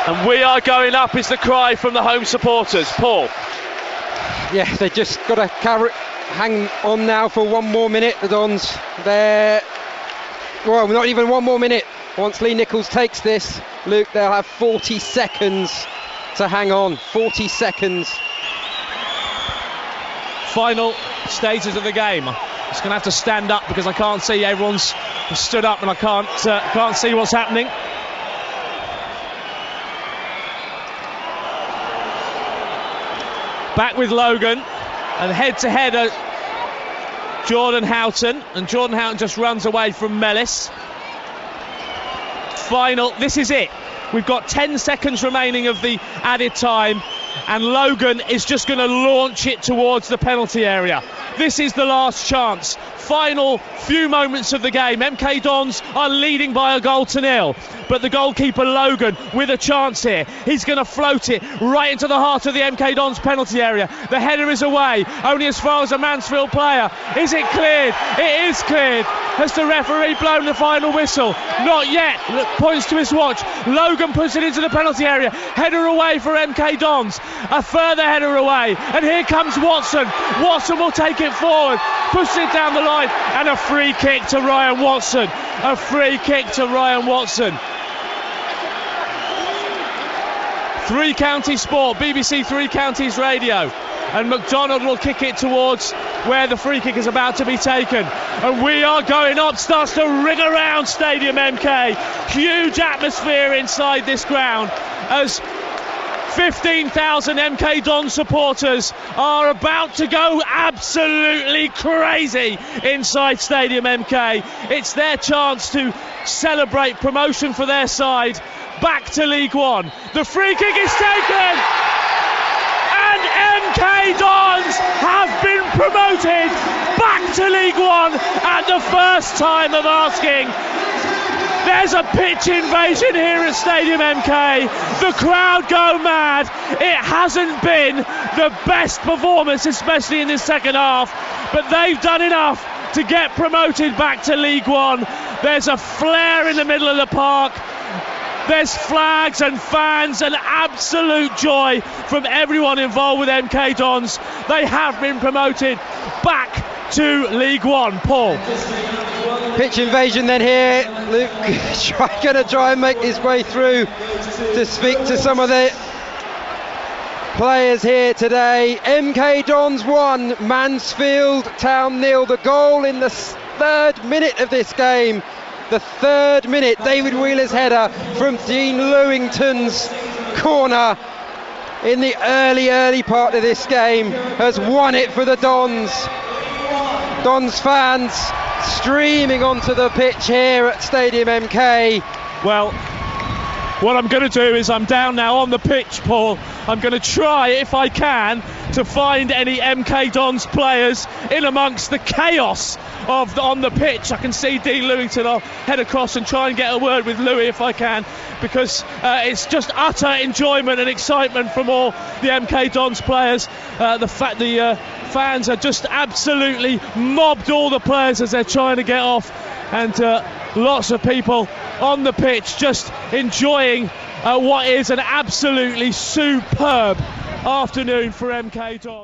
and we are going up is the cry from the home supporters. Paul. Yeah, they just got to hang on now for one more minute. The Dons, well, not even one more minute. Once Lee Nichols takes this, Luke, they'll have 40 seconds to hang on. 40 seconds. Final stages of the game. Just going to have to stand up because I can't see. Everyone's stood up and I can't see what's happening. Back with Logan, and head to head Jordan Houghton, and Jordan Houghton just runs away from Mellis. Final, this is it. We've got 10 seconds remaining of the added time, and Logan is just going to launch it towards the penalty area. This is the last chance. Final few moments of the game. MK Dons are leading by a goal to nil, but the goalkeeper Logan with a chance here. He's going to float it right into the heart of the MK Dons penalty area. The header is away, only as far as a Mansfield player. Is it cleared? It is cleared. Has the referee blown the final whistle? Not yet. Points to his watch. Logan puts it into the penalty area. Header away for MK Dons. A further header away, and here comes Watson. Watson will take it forward, pushes it down the line, and a free kick to Ryan Watson. A free kick to Ryan Watson. Three Counties Sport, BBC Three Counties Radio, and McDonald will kick it towards where the free kick is about to be taken, and we are going up. Starts to ring around Stadium MK. Huge atmosphere inside this ground as 15,000 MK Don supporters are about to go absolutely crazy inside Stadium MK. It's their chance to celebrate promotion for their side back to League One. The free kick is taken, and MK Dons have been promoted back to League One at the first time of asking. There's a pitch invasion here at Stadium MK. The crowd go mad. It hasn't been the best performance, especially in this second half, but they've done enough to get promoted back to League One. There's a flare in the middle of the park. There's flags and fans and absolute joy from everyone involved with MK Dons. They have been promoted back to League One. Paul. Pitch invasion then here. Luke going to try and make his way through to speak to some of the players here today. MK Dons 1, Mansfield Town 0. The goal in the 3rd minute of this game. The 3rd minute, David Wheeler's header from Dean Lewington's corner in the early part of this game has won it for the Dons. Dons fans streaming onto the pitch here at Stadium MK. Well, what I'm going to do is I'm down now on the pitch, Paul. I'm going to try, if I can, to find any MK Dons players in amongst the chaos on the pitch. I can see Dean Lewington. I'll head across and try and get a word with Louis if I can, because it's just utter enjoyment and excitement from all the MK Dons players. The fans are just absolutely mobbed all the players as they're trying to get off, and lots of people on the pitch just enjoying what is an absolutely superb afternoon for MK Dons.